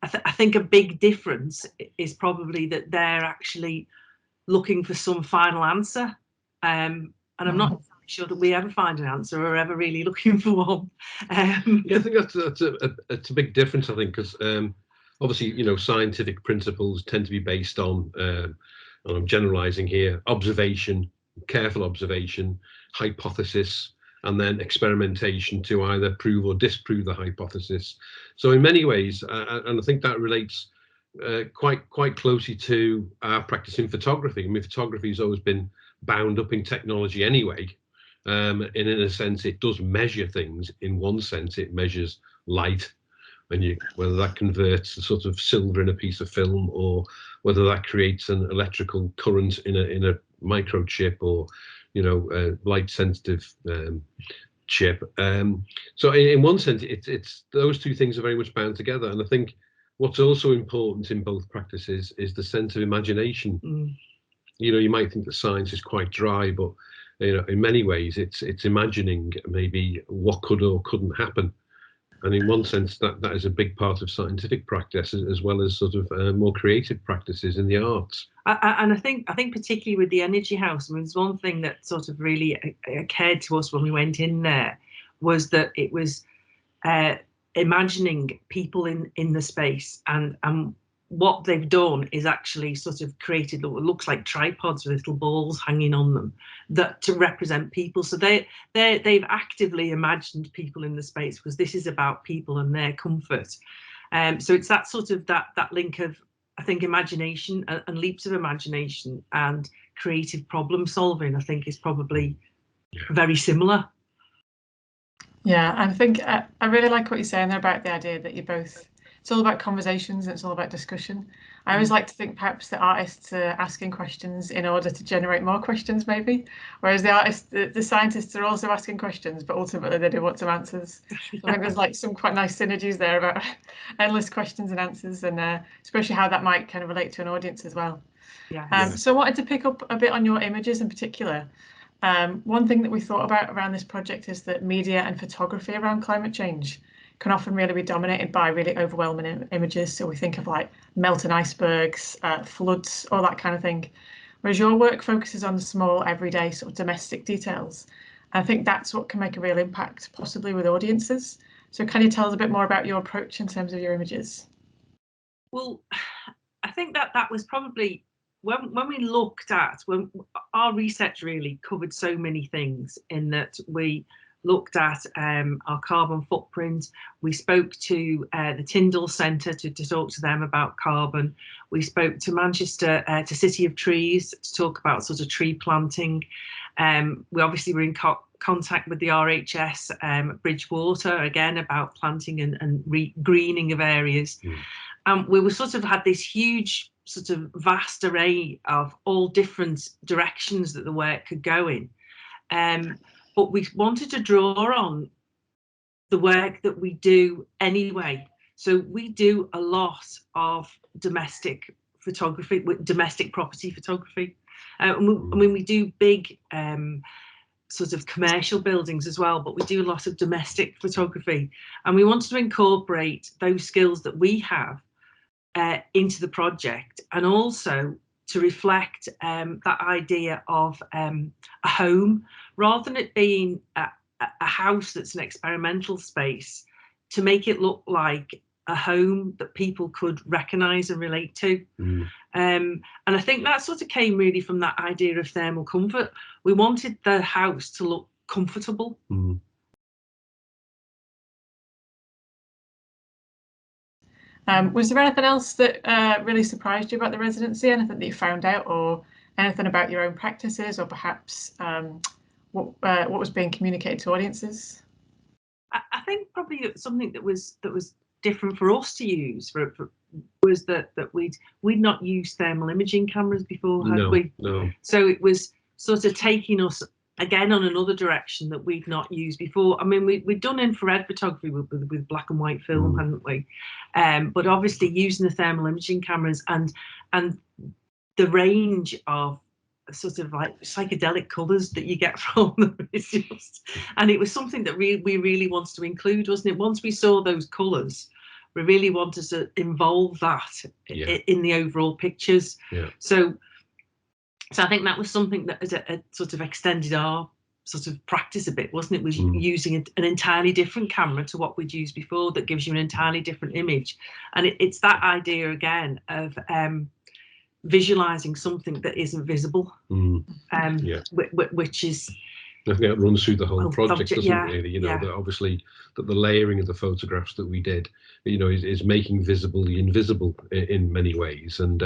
I think a big difference is probably that they're actually looking for some final answer, and I'm not sure that we ever find an answer or ever really looking for one. Yeah, I think that's a big difference. I think because obviously, you know, scientific principles tend to be based on, and I'm generalising here, observation, careful observation, hypothesis, and then experimentation to either prove or disprove the hypothesis. So in many ways, and I think that relates quite closely to our practice in photography. I mean, photography has always been bound up in technology anyway. And in a sense, it does measure things. In one sense, it measures light, and whether that converts the sort of silver in a piece of film, or whether that creates an electrical current in a microchip, or light sensitive chip. So in one sense, it's those two things are very much bound together. And I think what's also important in both practices is the sense of imagination. You know, you might think that science is quite dry, but in many ways, it's imagining maybe what could or couldn't happen. And in one sense, that is a big part of scientific practice, as well as sort of more creative practices in the arts. And I think particularly with the Energy House, I mean, there's one thing that sort of really occurred to us when we went in there, was that it was imagining people in the space, and what they've done is actually sort of created what looks like tripods with little balls hanging on them that to represent people. So they've actively imagined people in the space, because this is about people and their comfort. So it's that sort of that link of, I think, imagination and leaps of imagination and creative problem solving, I think, is probably very similar. Yeah, I think I really like what you're saying there about the idea that you're both, it's all about conversations, and it's all about discussion. I always like to think perhaps the artists are asking questions in order to generate more questions, maybe, whereas the scientists are also asking questions, but ultimately they do want some answers. So I think there's like some quite nice synergies there about endless questions and answers, and especially how that might kind of relate to an audience as well. So I wanted to pick up a bit on your images in particular. One thing that we thought about around this project is that media and photography around climate change can often really be dominated by really overwhelming images. So we think of like melting icebergs, floods, all that kind of thing. Whereas your work focuses on the small, everyday sort of domestic details. And I think that's what can make a real impact, possibly with audiences. So can you tell us a bit more about your approach in terms of your images? Well, I think that was probably when we looked at, when our research really covered so many things, in that we looked at our carbon footprint. We spoke to the Tyndall Centre to talk to them about carbon. We spoke to Manchester, to City of Trees, to talk about sort of tree planting. We obviously were in contact with the RHS Bridgewater, again, about planting and greening of areas. We were sort of had this huge sort of vast array of all different directions that the work could go in. But we wanted to draw on the work that we do anyway. So we do a lot of domestic photography, domestic property photography. I mean, we do big sort of commercial buildings as well, but we do a lot of domestic photography. And we wanted to incorporate those skills that we have into the project, and also to reflect that idea of a home, rather than it being a house that's an experimental space, to make it look like a home that people could recognise and relate to. And I think that sort of came really from that idea of thermal comfort. We wanted the house to look comfortable. Was there anything else that really surprised you about the residency? Anything that you found out, or anything about your own practices, or perhaps what was being communicated to audiences? I think probably something that was different for us to use was that we'd not used thermal imaging cameras before, had we? No. So it was sort of taking us again on another direction that we'd not used before. I mean, we'd done infrared photography with black and white film, hadn't we? But obviously using the thermal imaging cameras and the range of sort of like psychedelic colours that you get from them is just, and it was something that we really wanted to include, wasn't it? Once we saw those colours, we really wanted to involve that in the overall pictures. So I think that was something that had sort of extended our sort of practice a bit, wasn't it? Was using an entirely different camera to what we'd used before, that gives you an entirely different image. And it's that idea again of visualizing something that isn't visible, which is, I think that runs through the whole project, doesn't it, really? You know, that obviously that the layering of the photographs that we did, you know, is making visible the invisible in many ways. And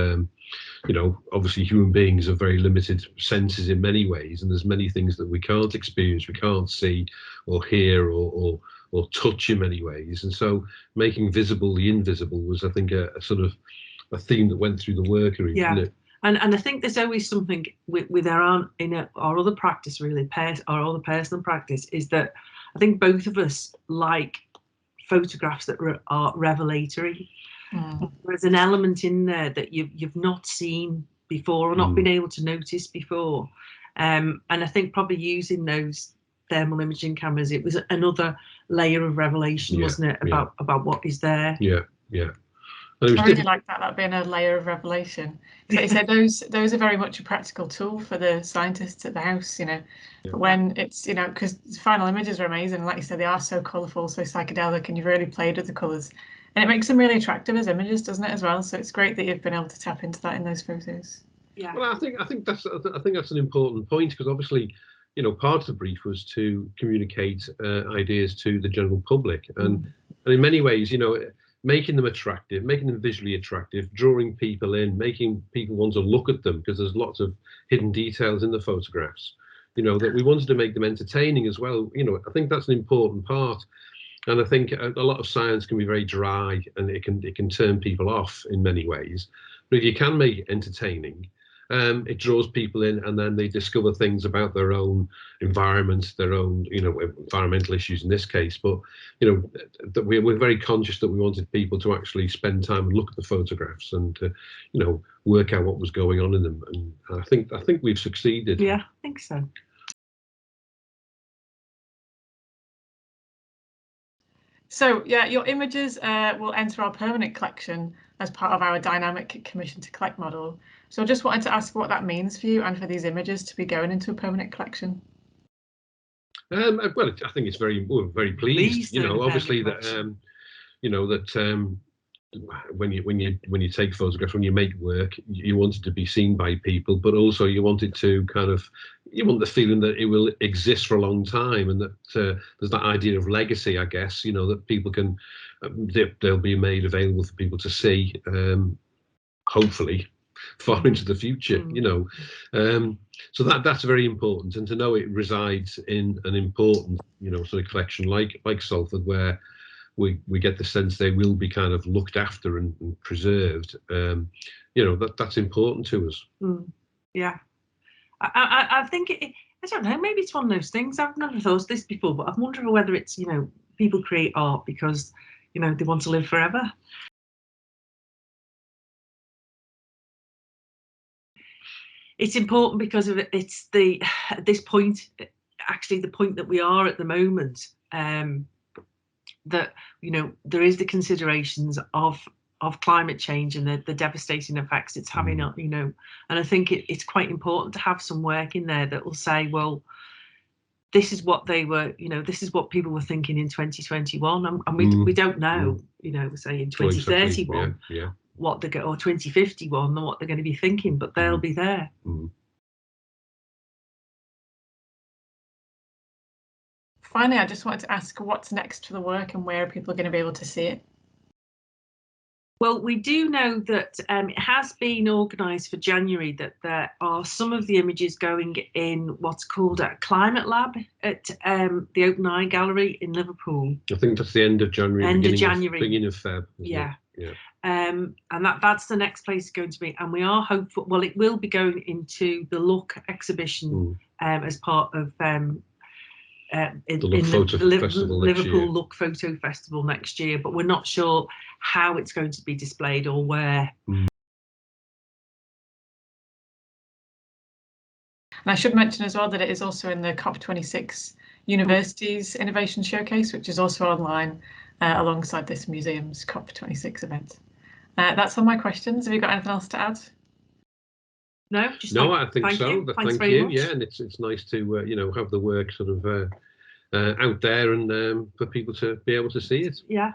you know, obviously human beings have very limited senses in many ways, and there's many things that we can't experience, we can't see or hear or touch in many ways. And so making visible the invisible was, I think, a sort of a theme that went through the work, isn't it? And I think there's always something with our other practice, really, our other personal practice, is that I think both of us like photographs that are revelatory. There's an element in there that you've not seen before or not been able to notice before. And I think probably using those thermal imaging cameras, it was another layer of revelation, wasn't it, about what is there? Yeah. And it was I really like that being a layer of revelation. So you said those are very much a practical tool for the scientists at the house, you know. Yeah. But when it's, you know, because final images are amazing, like you said, they are so colourful, so psychedelic, and you've really played with the colours. And it makes them really attractive as images, doesn't it, as well? So it's great that you've been able to tap into that in those photos. Yeah. Well, I think that's an important point, because obviously, you know, part of the brief was to communicate ideas to the general public, and in many ways, you know, making them attractive, making them visually attractive, drawing people in, making people want to look at them, because there's lots of hidden details in the photographs. You know, that we wanted to make them entertaining as well. You know, I think that's an important part. And I think a lot of science can be very dry, and it can turn people off in many ways. But if you can make it entertaining, it draws people in, and then they discover things about their own environment, their own, you know, environmental issues in this case. But, you know, that we're very conscious that we wanted people to actually spend time and look at the photographs and, you know, work out what was going on in them. And I think we've succeeded. Yeah, I think so. So yeah, your images will enter our permanent collection as part of our dynamic commission to collect model. So I just wanted to ask what that means for you and for these images to be going into a permanent collection. Well, I think it's very pleased. You know, obviously that you know that when you take photographs, when you make work, you want it to be seen by people, but also you want it to you want the feeling that it will exist for a long time, and that there's that idea of legacy, I guess. You know, that people can they'll be made available for people to see, hopefully far into the future. You know, so that's very important, and to know it resides in an important, you know, sort of collection like Salford, where we get the sense they will be kind of looked after and preserved. You know, that's important to us. Yeah, I think I don't know, maybe it's one of those things. I've never thought of this before, but I'm wondering whether it's, you know, people create art because, you know, they want to live forever. It's important because of it's at this point, actually the point that we are at the moment, that, you know, there is the considerations of climate change and the devastating effects it's having on, you know, and I think it's quite important to have some work in there that will say, well, this is what they were, you know, this is what people were thinking in 2021, and we don't know, you know, say in 2031 what they're or 2051 what they're going to be thinking, but they'll be there. Finally, I just wanted to ask what's next for the work and where people are going to be able to see it. Well, we do know that it has been organised for January, that there are some of the images going in what's called a climate lab at the Open Eye Gallery in Liverpool. I think that's the end of January, beginning of Feb. Yeah. And that's the next place it's going to be, and we are hopeful. Well, it will be going into the Look exhibition as part of Liverpool Look Photo Festival next year, but we're not sure how it's going to be displayed or where. And I should mention as well that it is also in the COP26 Universities Innovation Showcase, which is also online alongside this museum's COP26 event. That's all my questions. Have you got anything else to add? No, I think so. Thank you. Yeah, and it's nice to you know, have the work sort of out there and for people to be able to see it. Yeah.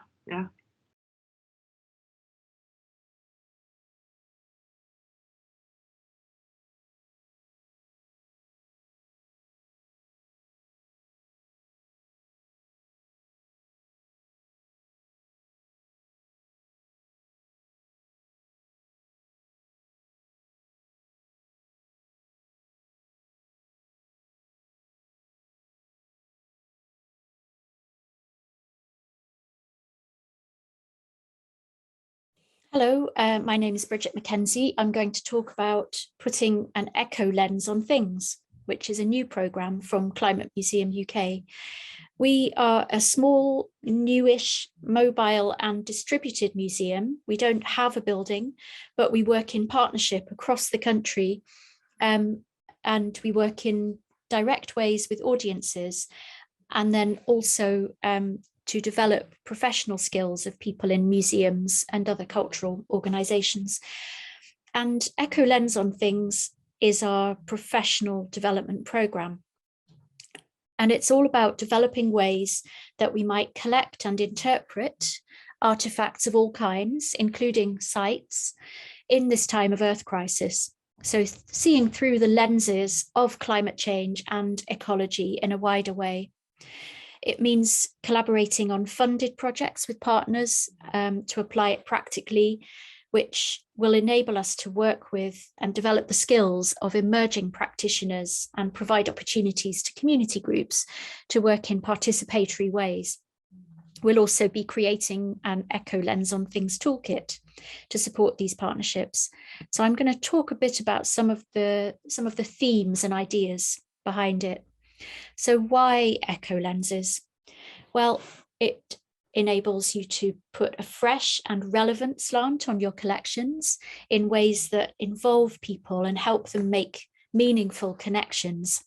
Hello, my name is Bridget Mackenzie. I'm going to talk about putting an echo lens on things, which is a new programme from Climate Museum UK. We are a small, newish, mobile and distributed museum. We don't have a building, but we work in partnership across the country, and we work in direct ways with audiences, and then also to develop professional skills of people in museums and other cultural organisations. And Echo Lens on Things is our professional development programme. And it's all about developing ways that we might collect and interpret artefacts of all kinds, including sites, in this time of Earth crisis. So seeing through the lenses of climate change and ecology in a wider way. It means collaborating on funded projects with partners to apply it practically, which will enable us to work with and develop the skills of emerging practitioners and provide opportunities to community groups to work in participatory ways. We'll also be creating an Echo Lens on Things toolkit to support these partnerships. So I'm going to talk a bit about some of the themes and ideas behind it. So why Echo Lenses? Well, it enables you to put a fresh and relevant slant on your collections in ways that involve people and help them make meaningful connections.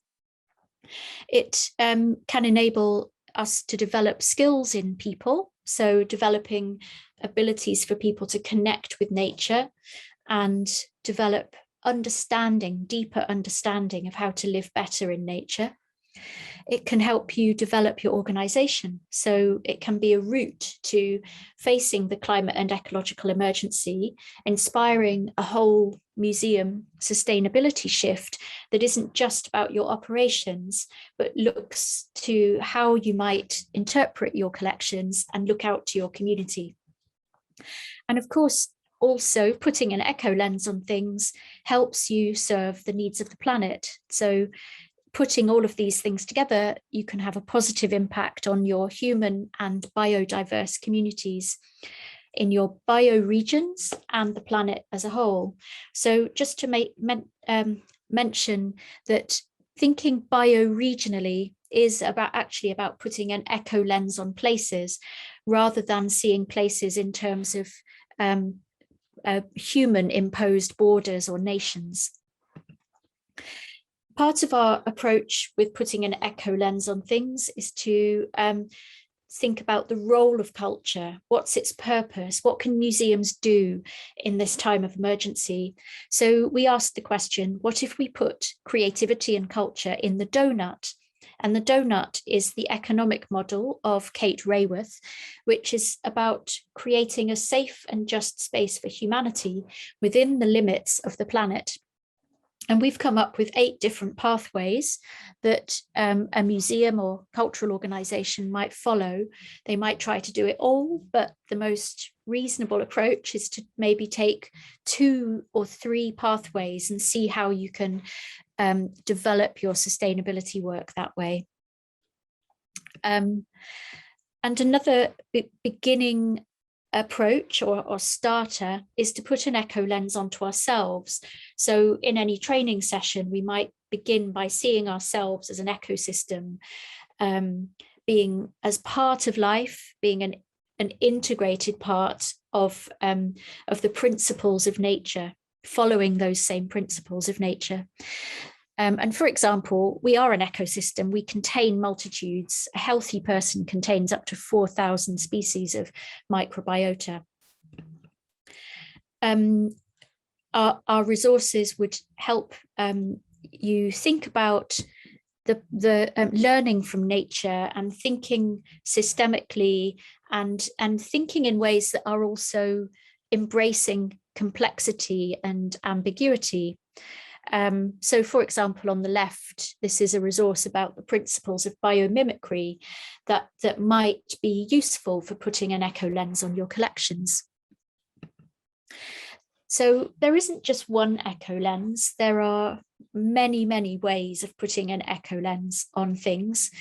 It can enable us to develop skills in people, so developing abilities for people to connect with nature and develop understanding, deeper understanding of how to live better in nature. It can help you develop your organisation, so it can be a route to facing the climate and ecological emergency, inspiring a whole museum sustainability shift that isn't just about your operations, but looks to how you might interpret your collections and look out to your community. And of course, also putting an echo lens on things helps you serve the needs of the planet. So putting all of these things together, you can have a positive impact on your human and biodiverse communities in your bioregions and the planet as a whole. So just to mention that thinking bioregionally is actually about putting an echo lens on places rather than seeing places in terms of human imposed borders or nations. Part of our approach with putting an echo lens on things is to think about the role of culture. What's its purpose? What can museums do in this time of emergency? So we asked the question, what if we put creativity and culture in the donut? And the donut is the economic model of Kate Raworth, which is about creating a safe and just space for humanity within the limits of the planet. And we've come up with 8 different pathways that a museum or cultural organisation might follow. They might try to do it all, but the most reasonable approach is to maybe take 2 or 3 pathways and see how you can develop your sustainability work that way. And another beginning approach or starter is to put an echo lens onto ourselves. So in any training session, we might begin by seeing ourselves as an ecosystem, being as part of life, being an integrated part of the principles of nature, following those same principles of nature. And for example, we are an ecosystem, we contain multitudes. A healthy person contains up to 4,000 species of microbiota. Our resources would help you think about the learning from nature and thinking systemically and thinking in ways that are also embracing complexity and ambiguity. So for example, on the left, this is a resource about the principles of biomimicry that might be useful for putting an echo lens on your collections. So there isn't just one echo lens. There are many, many ways of putting an echo lens on things.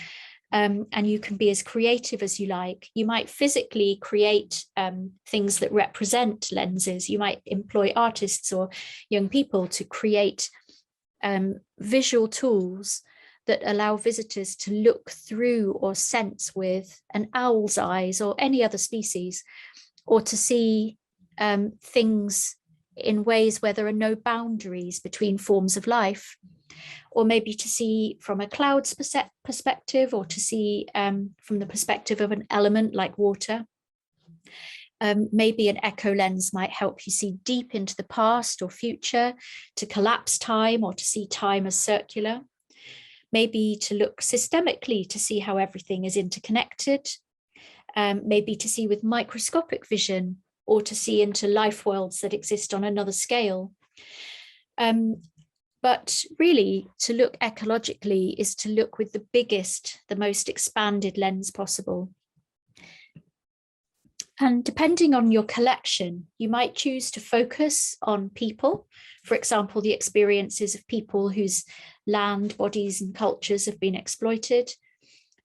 And you can be as creative as you like. You might physically create things that represent lenses. You might employ artists or young people to create visual tools that allow visitors to look through or sense with an owl's eyes or any other species, or to see things in ways where there are no boundaries between forms of life. or maybe to see from a cloud's perspective, or to see from the perspective of an element like water. Maybe an echo lens might help you see deep into the past or future, to collapse time or to see time as circular. Maybe to look systemically to see how everything is interconnected. Maybe to see with microscopic vision, or to see into life worlds that exist on another scale. But really, to look ecologically is to look with the biggest, the most expanded lens possible. And depending on your collection, you might choose to focus on people, for example, the experiences of people whose land, bodies, and cultures have been exploited.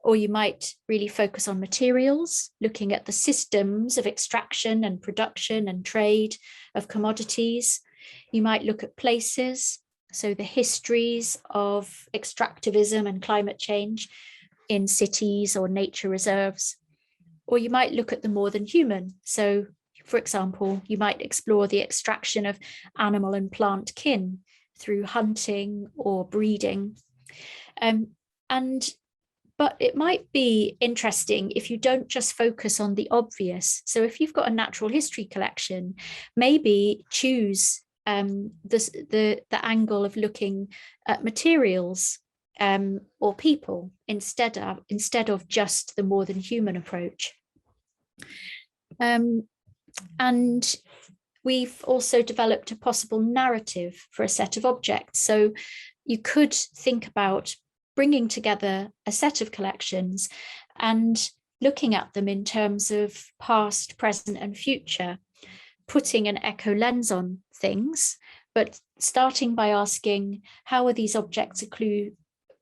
Or you might really focus on materials, looking at the systems of extraction and production and trade of commodities. You might look at places, so the histories of extractivism and climate change in cities or nature reserves. Or you might look at the more than human. So, for example, you might explore the extraction of animal and plant kin through hunting or breeding. But it might be interesting if you don't just focus on the obvious. So if you've got a natural history collection, maybe choose the angle of looking at materials or people instead of just the more than human approach. And we've also developed a possible narrative for a set of objects. So you could think about bringing together a set of collections and looking at them in terms of past, present, and future, putting an echo lens on things, but starting by asking, how are these objects a clue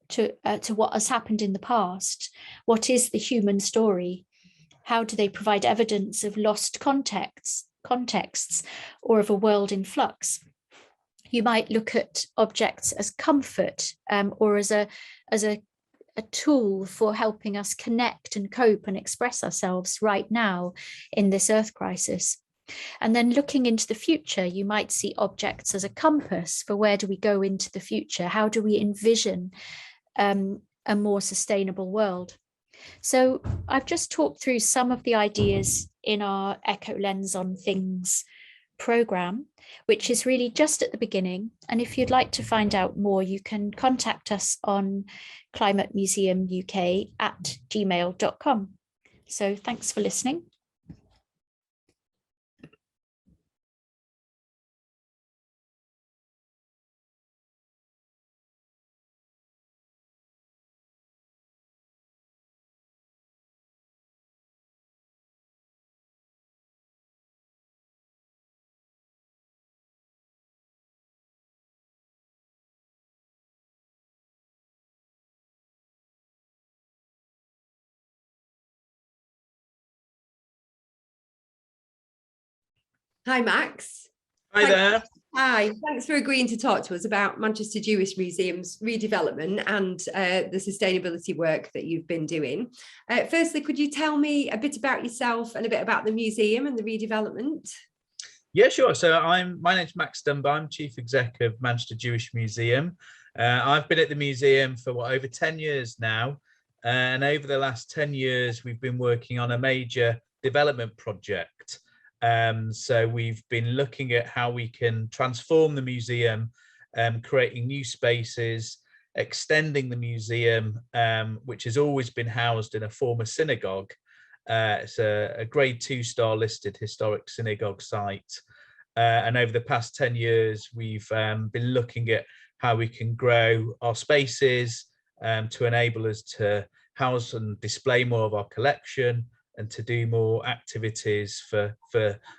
to what has happened in the past? What is the human story? How do they provide evidence of lost contexts or of a world in flux? You might look at objects as comfort or as a tool for helping us connect and cope and express ourselves right now in this earth crisis. And then looking into the future, you might see objects as a compass for where do we go into the future? How do we envision a more sustainable world? So I've just talked through some of the ideas in our Echo Lens on Things program, which is really just at the beginning. And if you'd like to find out more, you can contact us on climatemuseumuk@gmail.com. So thanks for listening. Hi, Max. Hi there. Hi, thanks for agreeing to talk to us about Manchester Jewish Museum's redevelopment and the sustainability work that you've been doing. Firstly, could you tell me a bit about yourself and a bit about the museum and the redevelopment? Yeah, sure. So my name's Max Dunbar. I'm Chief Exec of Manchester Jewish Museum. I've been at the museum for over 10 years now. And over the last 10 years, we've been working on a major development project. So we've been looking at how we can transform the museum, creating new spaces, extending the museum, which has always been housed in a former synagogue. It's a grade 2-star listed historic synagogue site. And over the past 10 years, we've been looking at how we can grow our spaces to enable us to house and display more of our collection, and to do more activities for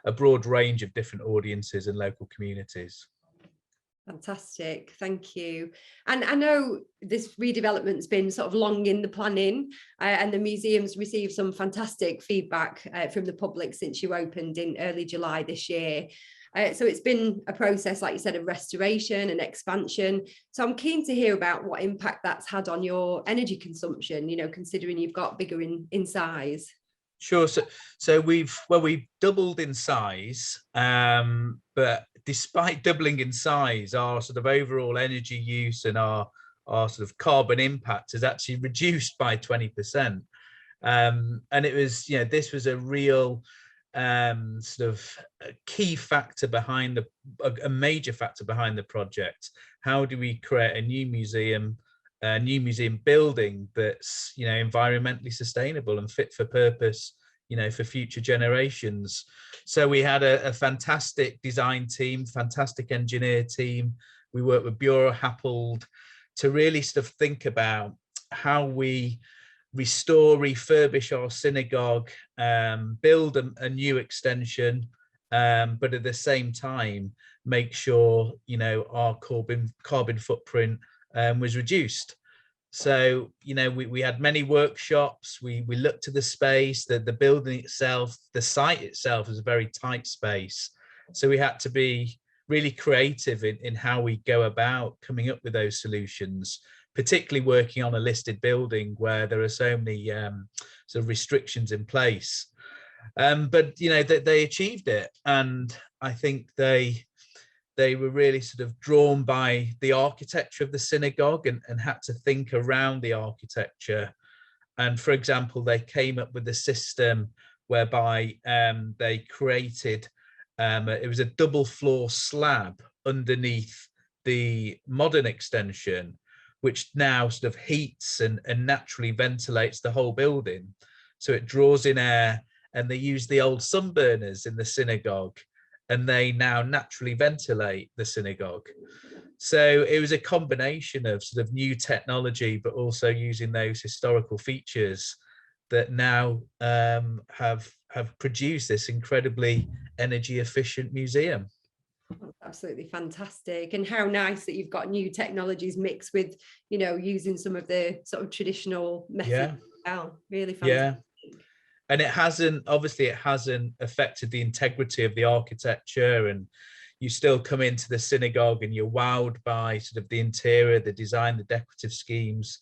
a broad range of different audiences and local communities. Fantastic, thank you. And I know this redevelopment's been sort of long in the planning, and the museum's received some fantastic feedback from the public since you opened in early July this year. So it's been a process, like you said, of restoration and expansion. So I'm keen to hear about what impact that's had on your energy consumption, you know, considering you've got bigger in size. Sure. So we've doubled in size, but despite doubling in size, our sort of overall energy use and our sort of carbon impact has actually reduced by 20%. And it was, this was a real sort of a key factor behind a major factor behind the project. How do we create a new museum building that's environmentally sustainable and fit for purpose, for future generations? So we had a fantastic design team, fantastic engineer team. We worked with Bureau Happold to really sort of think about how we restore, refurbish our synagogue, build a new extension, but at the same time make sure our carbon footprint was reduced. So we had many workshops. We looked at the space, the building itself, the site itself is a very tight space, so we had to be really creative in how we go about coming up with those solutions, particularly working on a listed building where there are so many sort of restrictions in place. But they achieved it, and I think they were really sort of drawn by the architecture of the synagogue and had to think around the architecture. And for example, they came up with a system whereby they created it was a double floor slab underneath the modern extension, which now sort of heats and naturally ventilates the whole building. So it draws in air, and they use the old sun burners in the synagogue, and they now naturally ventilate the synagogue. So it was a combination of sort of new technology, but also using those historical features that now have produced this incredibly energy efficient museum. Absolutely fantastic. And how nice that you've got new technologies mixed with, using some of the sort of traditional methods. Yeah. Wow, really fantastic. Yeah. And it hasn't affected the integrity of the architecture, and you still come into the synagogue and you're wowed by sort of the interior, the design, the decorative schemes.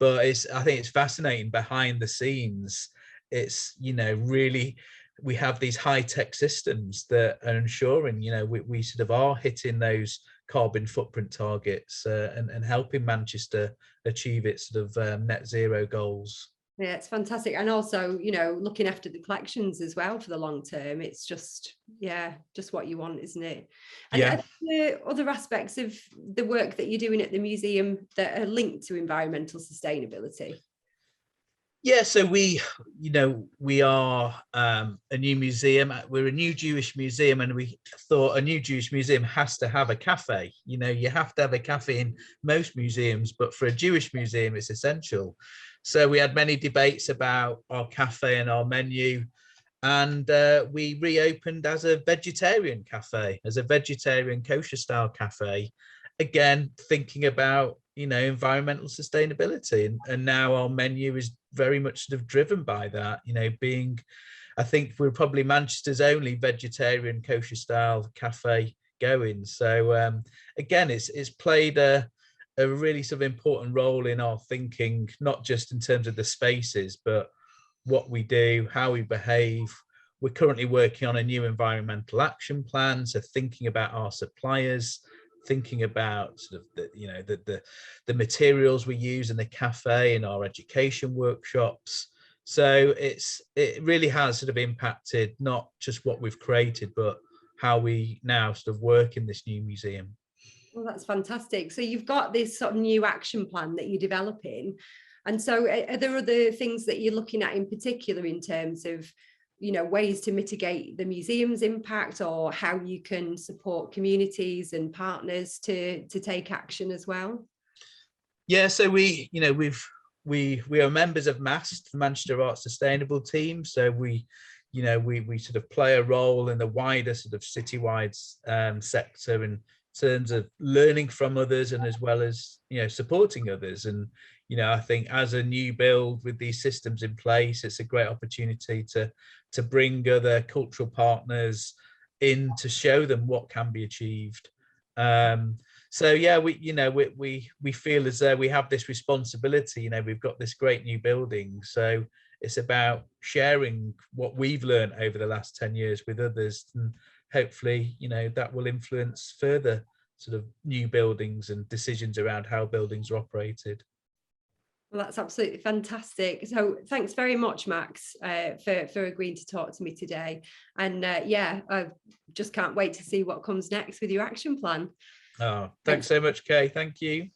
But I think it's fascinating behind the scenes. It's, really, we have these high-tech systems that are ensuring, we sort of are hitting those carbon footprint targets and helping Manchester achieve its sort of net zero goals. Yeah, it's fantastic. And also, looking after the collections as well for the long term. It's just what you want, isn't it? And yeah. The other aspects of the work that you're doing at the museum that are linked to environmental sustainability? Yeah, so we are a new museum. We're a new Jewish museum, and we thought a new Jewish museum has to have a cafe. You have to have a cafe in most museums, but for a Jewish museum, it's essential. So we had many debates about our cafe and our menu, and we reopened as a vegetarian cafe, as a vegetarian kosher style cafe. Again, thinking about environmental sustainability, and now our menu is very much sort of driven by that. I think we're probably Manchester's only vegetarian kosher style cafe going. So again, it's played a really sort of important role in our thinking, not just in terms of the spaces, but what we do, how we behave. We're currently working on a new environmental action plan, so thinking about our suppliers, thinking about sort of the materials we use in the cafe and our education workshops. So it really has sort of impacted not just what we've created, but how we now sort of work in this new museum. Well, that's fantastic. So you've got this sort of new action plan that you're developing. And so are there other things that you're looking at in particular in terms of, ways to mitigate the museum's impact, or how you can support communities and partners to take action as well? Yeah, so we are members of MAST, the Manchester Arts Sustainable Team. So we sort of play a role in the wider sort of citywide sector in terms of learning from others, and as well as supporting others. And I think as a new build with these systems in place, it's a great opportunity to bring other cultural partners in to show them what can be achieved. So yeah, we feel as though we have this responsibility. We've got this great new building, so It's about sharing what we've learned over the last 10 years with others, and hopefully, you know, that will influence further sort of new buildings and decisions around how buildings are operated. Well, that's absolutely fantastic. So thanks very much, Max, for agreeing to talk to me today. And yeah, I just can't wait to see what comes next with your action plan. Oh, thanks so much, Kay. Thank you.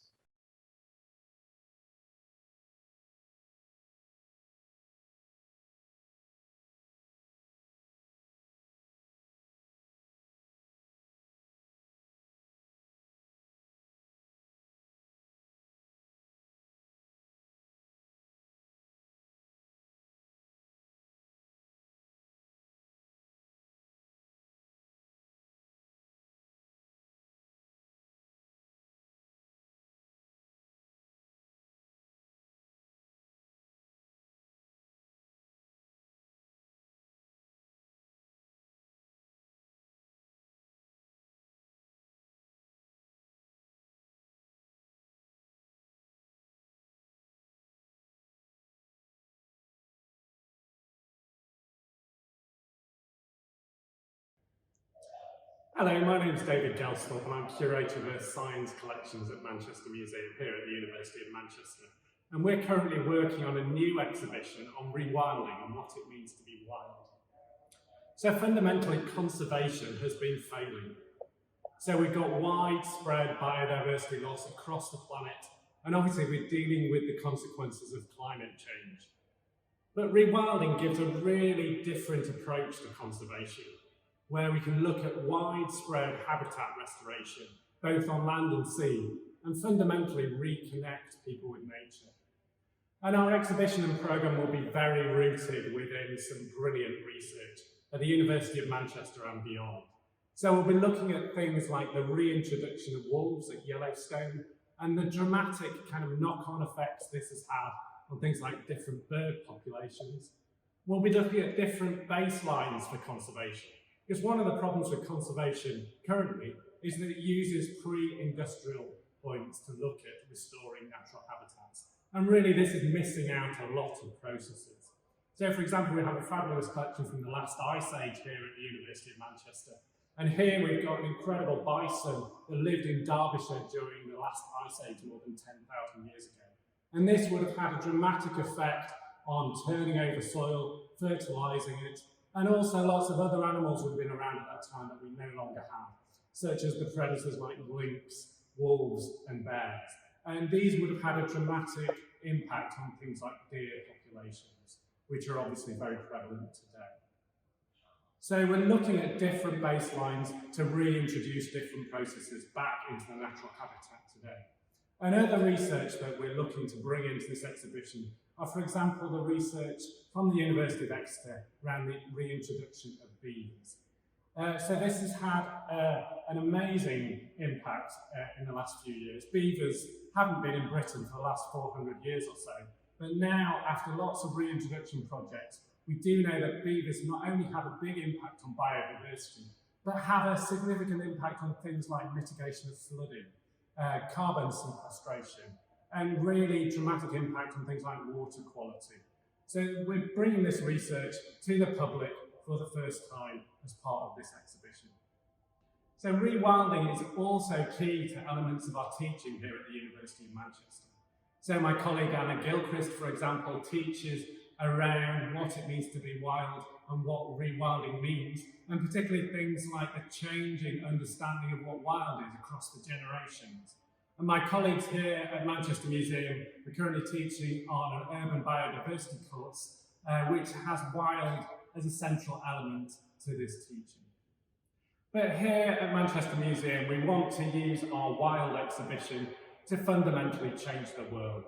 Hello, my name is David Gelsthorpe and I'm Curator of Earth Science Collections at Manchester Museum here at the University of Manchester. And we're currently working on a new exhibition on rewilding and what it means to be wild. So fundamentally, conservation has been failing. So we've got widespread biodiversity loss across the planet, and obviously we're dealing with the consequences of climate change. But rewilding gives a really different approach to conservation, where we can look at widespread habitat restoration, both on land and sea, and fundamentally reconnect people with nature. And our exhibition and programme will be very rooted within some brilliant research at the University of Manchester and beyond. So we'll be looking at things like the reintroduction of wolves at Yellowstone and the dramatic kind of knock-on effects this has had on things like different bird populations. We'll be looking at different baselines for conservation, because one of the problems with conservation currently is that it uses pre-industrial points to look at restoring natural habitats. And really this is missing out a lot of processes. So for example, we have a fabulous collection from the last ice age here at the University of Manchester. And here we've got an incredible bison that lived in Derbyshire during the last ice age more than 10,000 years ago. And this would have had a dramatic effect on turning over soil, fertilising it, and also lots of other animals would have been around at that time that we no longer have, such as the predators like lynx, wolves and bears. And these would have had a dramatic impact on things like deer populations, which are obviously very prevalent today. So we're looking at different baselines to reintroduce different processes back into the natural habitat today. And other research that we're looking to bring into this exhibition are, for example, the research from the University of Exeter around the reintroduction of beavers. So this has had an amazing impact in the last few years. Beavers haven't been in Britain for the last 400 years or so, but now, after lots of reintroduction projects, we do know that beavers not only have a big impact on biodiversity, but have a significant impact on things like mitigation of flooding, carbon sequestration, and really dramatic impact on things like water quality. So we're bringing this research to the public for the first time as part of this exhibition. So rewilding is also key to elements of our teaching here at the University of Manchester. So my colleague Anna Gilchrist, for example, teaches around what it means to be wild and what rewilding means, and particularly things like the changing understanding of what wild is across the generations. And my colleagues here at Manchester Museum are currently teaching on an urban biodiversity course, which has wild as a central element to this teaching. But here at Manchester Museum, we want to use our wild exhibition to fundamentally change the world.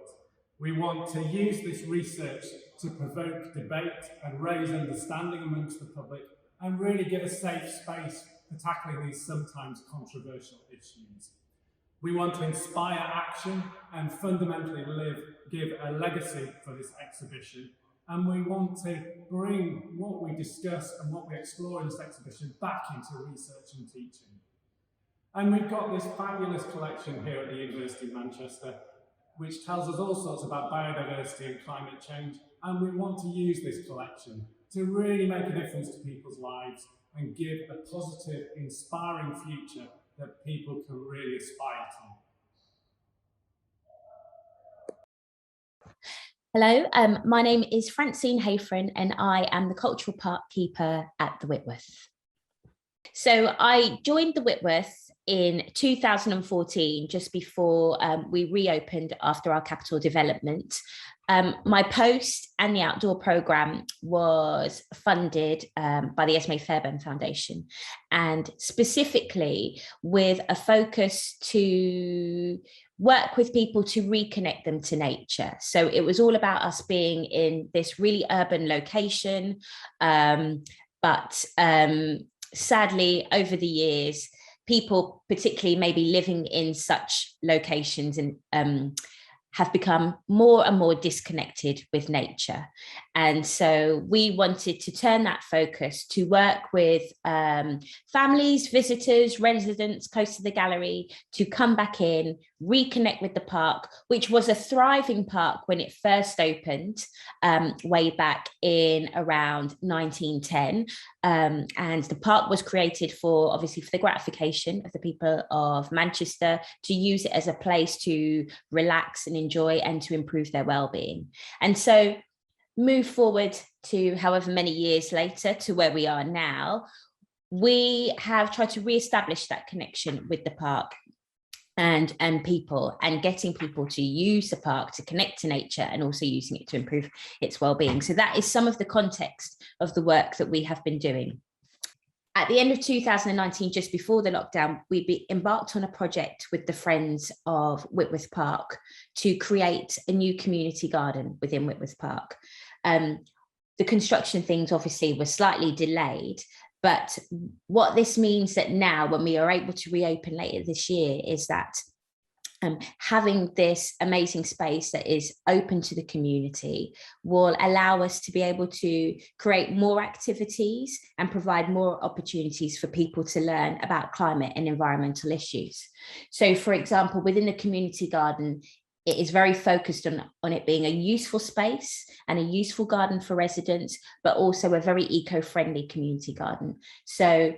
We want to use this research to provoke debate and raise understanding amongst the public and really give a safe space for tackling these sometimes controversial issues. We want to inspire action and fundamentally give a legacy for this exhibition. And we want to bring what we discuss and what we explore in this exhibition back into research and teaching. And we've got this fabulous collection here at the University of Manchester, which tells us all sorts about biodiversity and climate change, and we want to use this collection to really make a difference to people's lives and give a positive, inspiring future that people can really aspire to. Hello, my name is Francine Hayfrin and I am the Cultural Park Keeper at the Whitworth. So I joined the Whitworth in 2014, just before we reopened after our capital development. My post and the outdoor programme was funded by the Esme Fairbairn Foundation, and specifically with a focus to work with people to reconnect them to nature. So it was all about us being in this really urban location, but sadly, over the years, people, particularly maybe living in such locations, and have become more and more disconnected with nature. And so we wanted to turn that focus to work with families, visitors, residents close to the gallery to come back in, reconnect with the park, which was a thriving park when it first opened way back in around 1910. And the park was created for, obviously, for the gratification of the people of Manchester, to use it as a place to relax and enjoy and to improve their well-being. And so move forward to however many years later to where we are now, we have tried to re-establish that connection with the park and people, and getting people to use the park to connect to nature, and also using it to improve its well-being. So that is some of the context of the work that we have been doing. At the end of 2019, just before the lockdown, we embarked on a project with the Friends of Whitworth Park to create a new community garden within Whitworth Park. The construction things obviously were slightly delayed, but what this means that now, when we are able to reopen later this year, is that having this amazing space that is open to the community will allow us to be able to create more activities and provide more opportunities for people to learn about climate and environmental issues. So, for example, within the community garden, it is very focused on it being a useful space and a useful garden for residents, but also a very eco-friendly community garden. So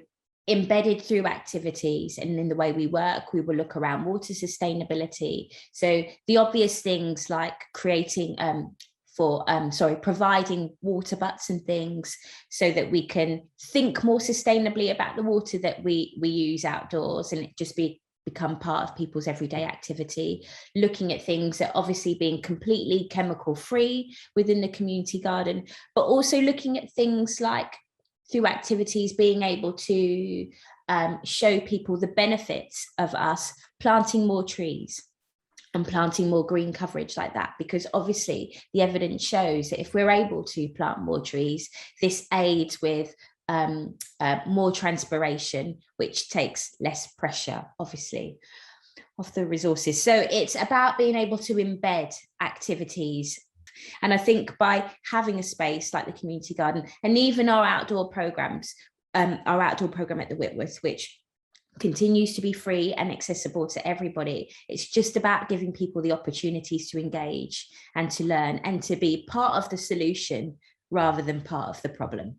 embedded through activities and in the way we work, we will look around water sustainability. So the obvious things like creating providing water butts and things so that we can think more sustainably about the water that we use outdoors, and it just become part of people's everyday activity. Looking at things that obviously being completely chemical free within the community garden, but also looking at things like, through activities, being able to show people the benefits of us planting more trees and planting more green coverage like that, because obviously the evidence shows that if we're able to plant more trees, this aids with more transpiration, which takes less pressure, obviously, off the resources. So it's about being able to embed activities. And I think by having a space like the community garden, and even our outdoor programs, our outdoor program at the Whitworth, which continues to be free and accessible to everybody, it's just about giving people the opportunities to engage and to learn and to be part of the solution rather than part of the problem.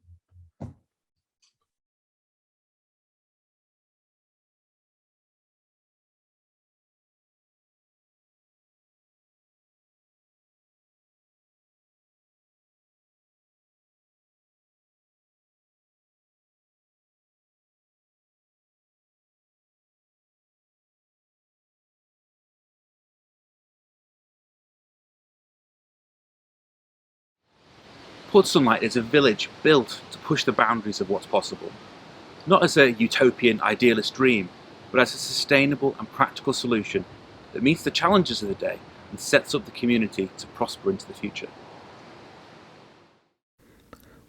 Port Sunlight is a village built to push the boundaries of what's possible, not as a utopian idealist dream, but as a sustainable and practical solution that meets the challenges of the day and sets up the community to prosper into the future.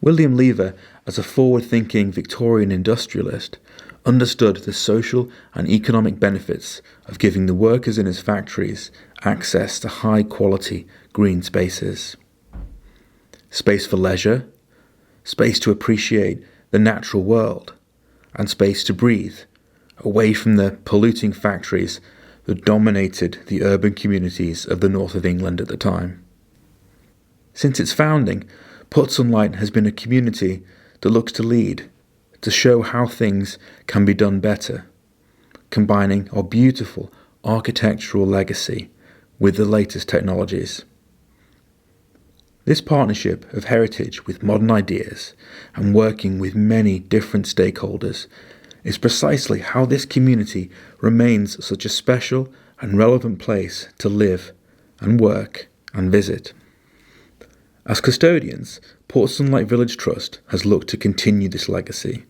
William Lever, as a forward-thinking Victorian industrialist, understood the social and economic benefits of giving the workers in his factories access to high-quality green spaces. Space for leisure, space to appreciate the natural world, and space to breathe, away from the polluting factories that dominated the urban communities of the north of England at the time. Since its founding, Port Sunlight has been a community that looks to lead, to show how things can be done better, combining our beautiful architectural legacy with the latest technologies. This partnership of heritage with modern ideas and working with many different stakeholders is precisely how this community remains such a special and relevant place to live and work and visit. As custodians, Port Sunlight Village Trust has looked to continue this legacy,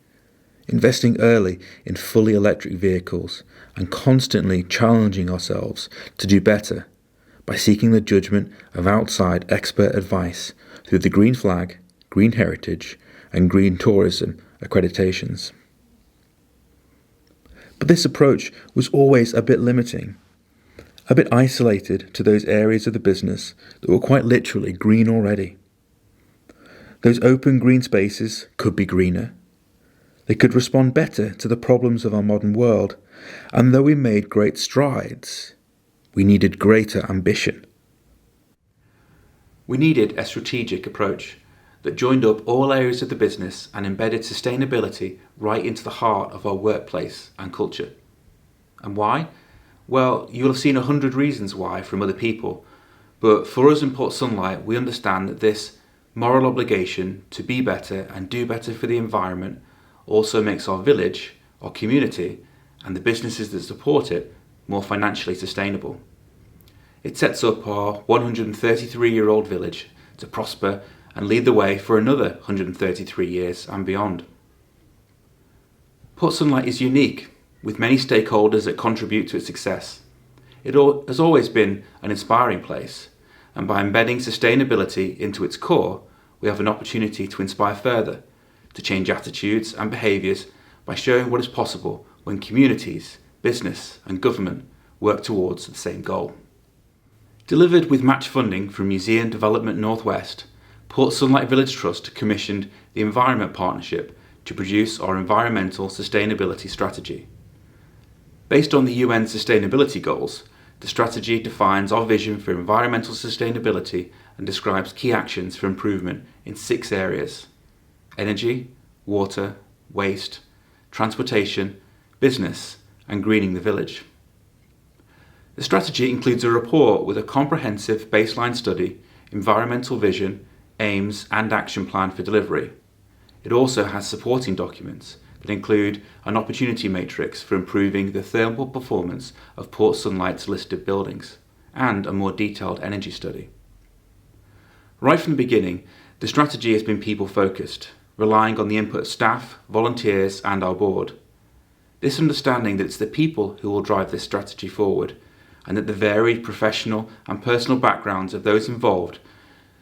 investing early in fully electric vehicles and constantly challenging ourselves to do better by seeking the judgment of outside expert advice through the Green Flag, Green Heritage and Green Tourism accreditations. But this approach was always a bit limiting, a bit isolated to those areas of the business that were quite literally green already. Those open green spaces could be greener. They could respond better to the problems of our modern world, and though we made great strides, we needed greater ambition. We needed a strategic approach that joined up all areas of the business and embedded sustainability right into the heart of our workplace and culture. And why? Well, you'll have seen 100 reasons why from other people, but for us in Port Sunlight, we understand that this moral obligation to be better and do better for the environment also makes our village, our community, and the businesses that support it more financially sustainable. It sets up our 133-year-old village to prosper and lead the way for another 133 years and beyond. Port Sunlight is unique, with many stakeholders that contribute to its success. It has always been an inspiring place, and by embedding sustainability into its core, we have an opportunity to inspire further, to change attitudes and behaviours by showing what is possible when communities, business and government work towards the same goal. Delivered with match funding from Museum Development Northwest, Port Sunlight Village Trust commissioned the Environment Partnership to produce our environmental sustainability strategy. Based on the UN sustainability goals, the strategy defines our vision for environmental sustainability and describes key actions for improvement in 6 areas: energy, water, waste, transportation, business, and greening the village. The strategy includes a report with a comprehensive baseline study, environmental vision, aims, and action plan for delivery. It also has supporting documents that include an opportunity matrix for improving the thermal performance of Port Sunlight's listed buildings, and a more detailed energy study. Right from the beginning, the strategy has been people-focused, relying on the input of staff, volunteers, and our board. This understanding that it's the people who will drive this strategy forward, and that the varied professional and personal backgrounds of those involved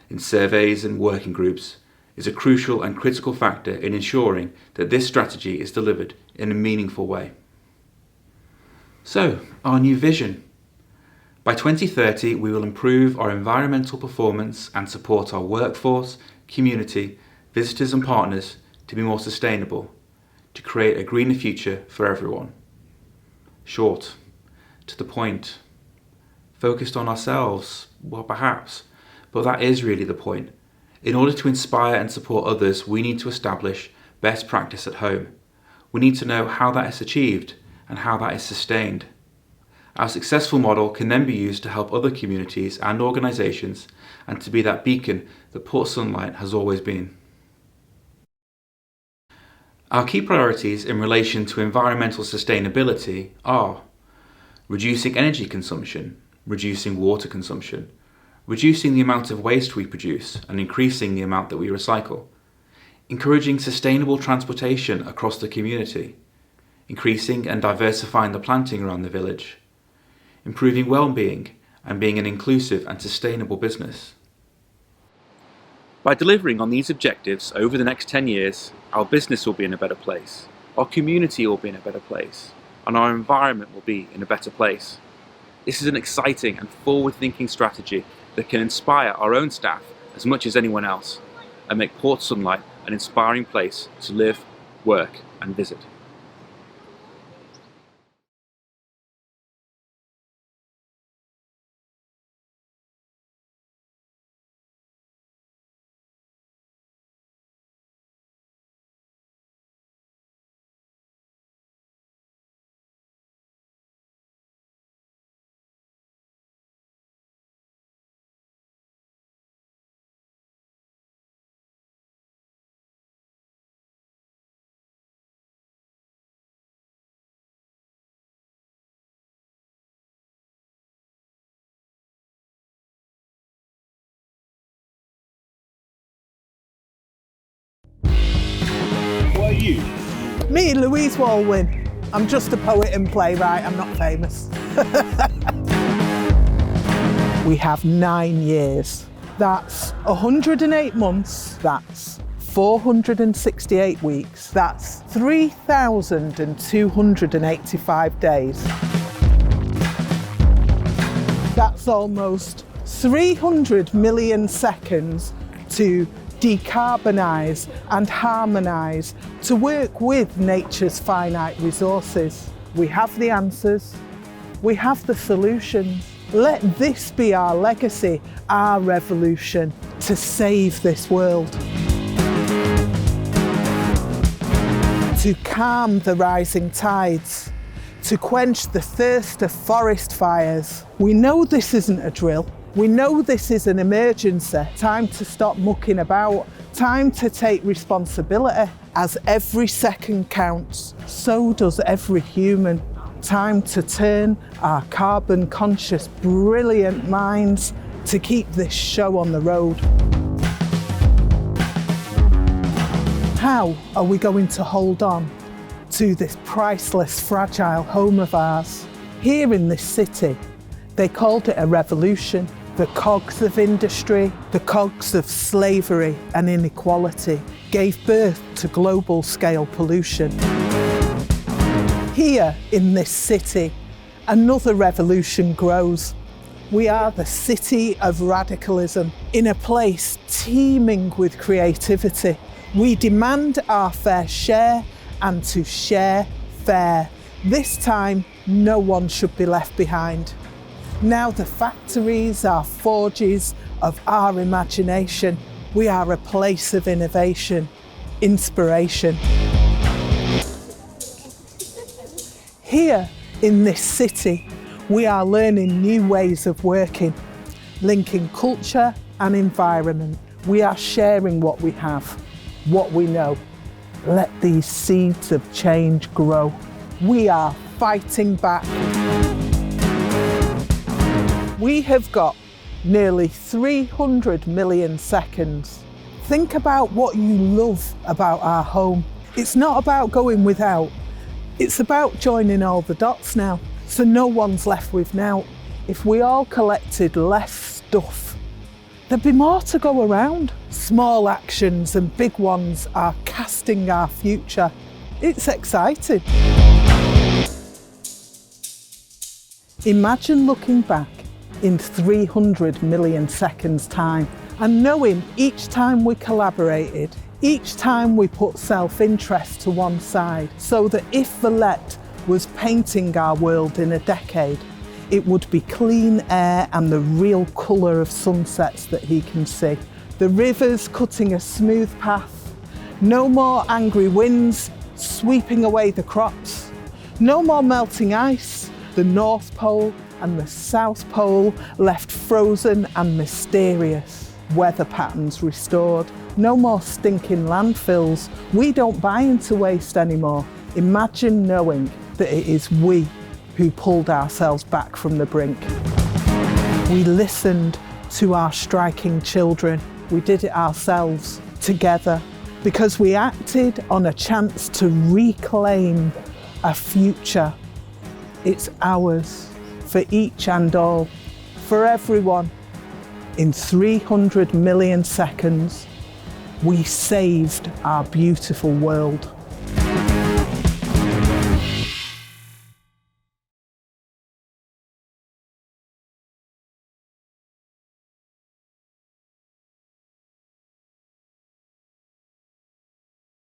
in surveys and working groups is a crucial and critical factor in ensuring that this strategy is delivered in a meaningful way. So, our new vision. By 2030, we will improve our environmental performance and support our workforce, community, visitors and partners to be more sustainable, to create a greener future for everyone. Short, to the point, focused on ourselves, well perhaps, but that is really the point. In order to inspire and support others, we need to establish best practice at home. We need to know how that is achieved and how that is sustained. Our successful model can then be used to help other communities and organisations and to be that beacon that Port Sunlight has always been. Our key priorities in relation to environmental sustainability are reducing energy consumption, reducing water consumption, reducing the amount of waste we produce and increasing the amount that we recycle, encouraging sustainable transportation across the community, increasing and diversifying the planting around the village, improving well-being and being an inclusive and sustainable business. By delivering on these objectives over the next 10 years, our business will be in a better place, our community will be in a better place, and our environment will be in a better place. This is an exciting and forward-thinking strategy that can inspire our own staff as much as anyone else and make Port Sunlight an inspiring place to live, work and visit. about you? Me, Louise Wallwein. I'm just a poet and playwright, I'm not famous. We have 9 years. That's 108 months, that's 468 weeks, that's 3,285 days. That's almost 300 million seconds to decarbonise and harmonise, to work with nature's finite resources. We have the answers, we have the solutions. Let this be our legacy, our revolution to save this world. To calm the rising tides, to quench the thirst of forest fires. We know this isn't a drill. We know this is an emergency. Time to stop mucking about. Time to take responsibility. As every second counts, so does every human. Time to turn our carbon conscious, brilliant minds to keep this show on the road. How are we going to hold on to this priceless, fragile home of ours? Here in this city, they called it a revolution. The cogs of industry, the cogs of slavery and inequality gave birth to global scale pollution. Here in this city, another revolution grows. We are the city of radicalism, in a place teeming with creativity. We demand our fair share and to share fair. This time, no one should be left behind. Now the factories are forges of our imagination. We are a place of innovation, inspiration. Here in this city, we are learning new ways of working, linking culture and environment. We are sharing what we have, what we know. Let these seeds of change grow. We are fighting back. We have got nearly 300 million seconds. Think about what you love about our home. It's not about going without. It's about joining all the dots now, so no one's left with naught. If we all collected less stuff, there'd be more to go around. Small actions and big ones are casting our future. It's exciting. Imagine looking back in 300 million seconds time and knowing each time we collaborated, each time we put self-interest to one side, so that if Villette was painting our world in a decade, it would be clean air and the real colour of sunsets that he can see. The rivers cutting a smooth path, no more angry winds sweeping away the crops, no more melting ice, the North Pole and the South Pole left frozen and mysterious. Weather patterns restored. No more stinking landfills. We don't buy into waste anymore. Imagine knowing that it is we who pulled ourselves back from the brink. We listened to our striking children. We did it ourselves, together, because we acted on a chance to reclaim a future. It's ours. For each and all, for everyone. In 300 million seconds, we saved our beautiful world.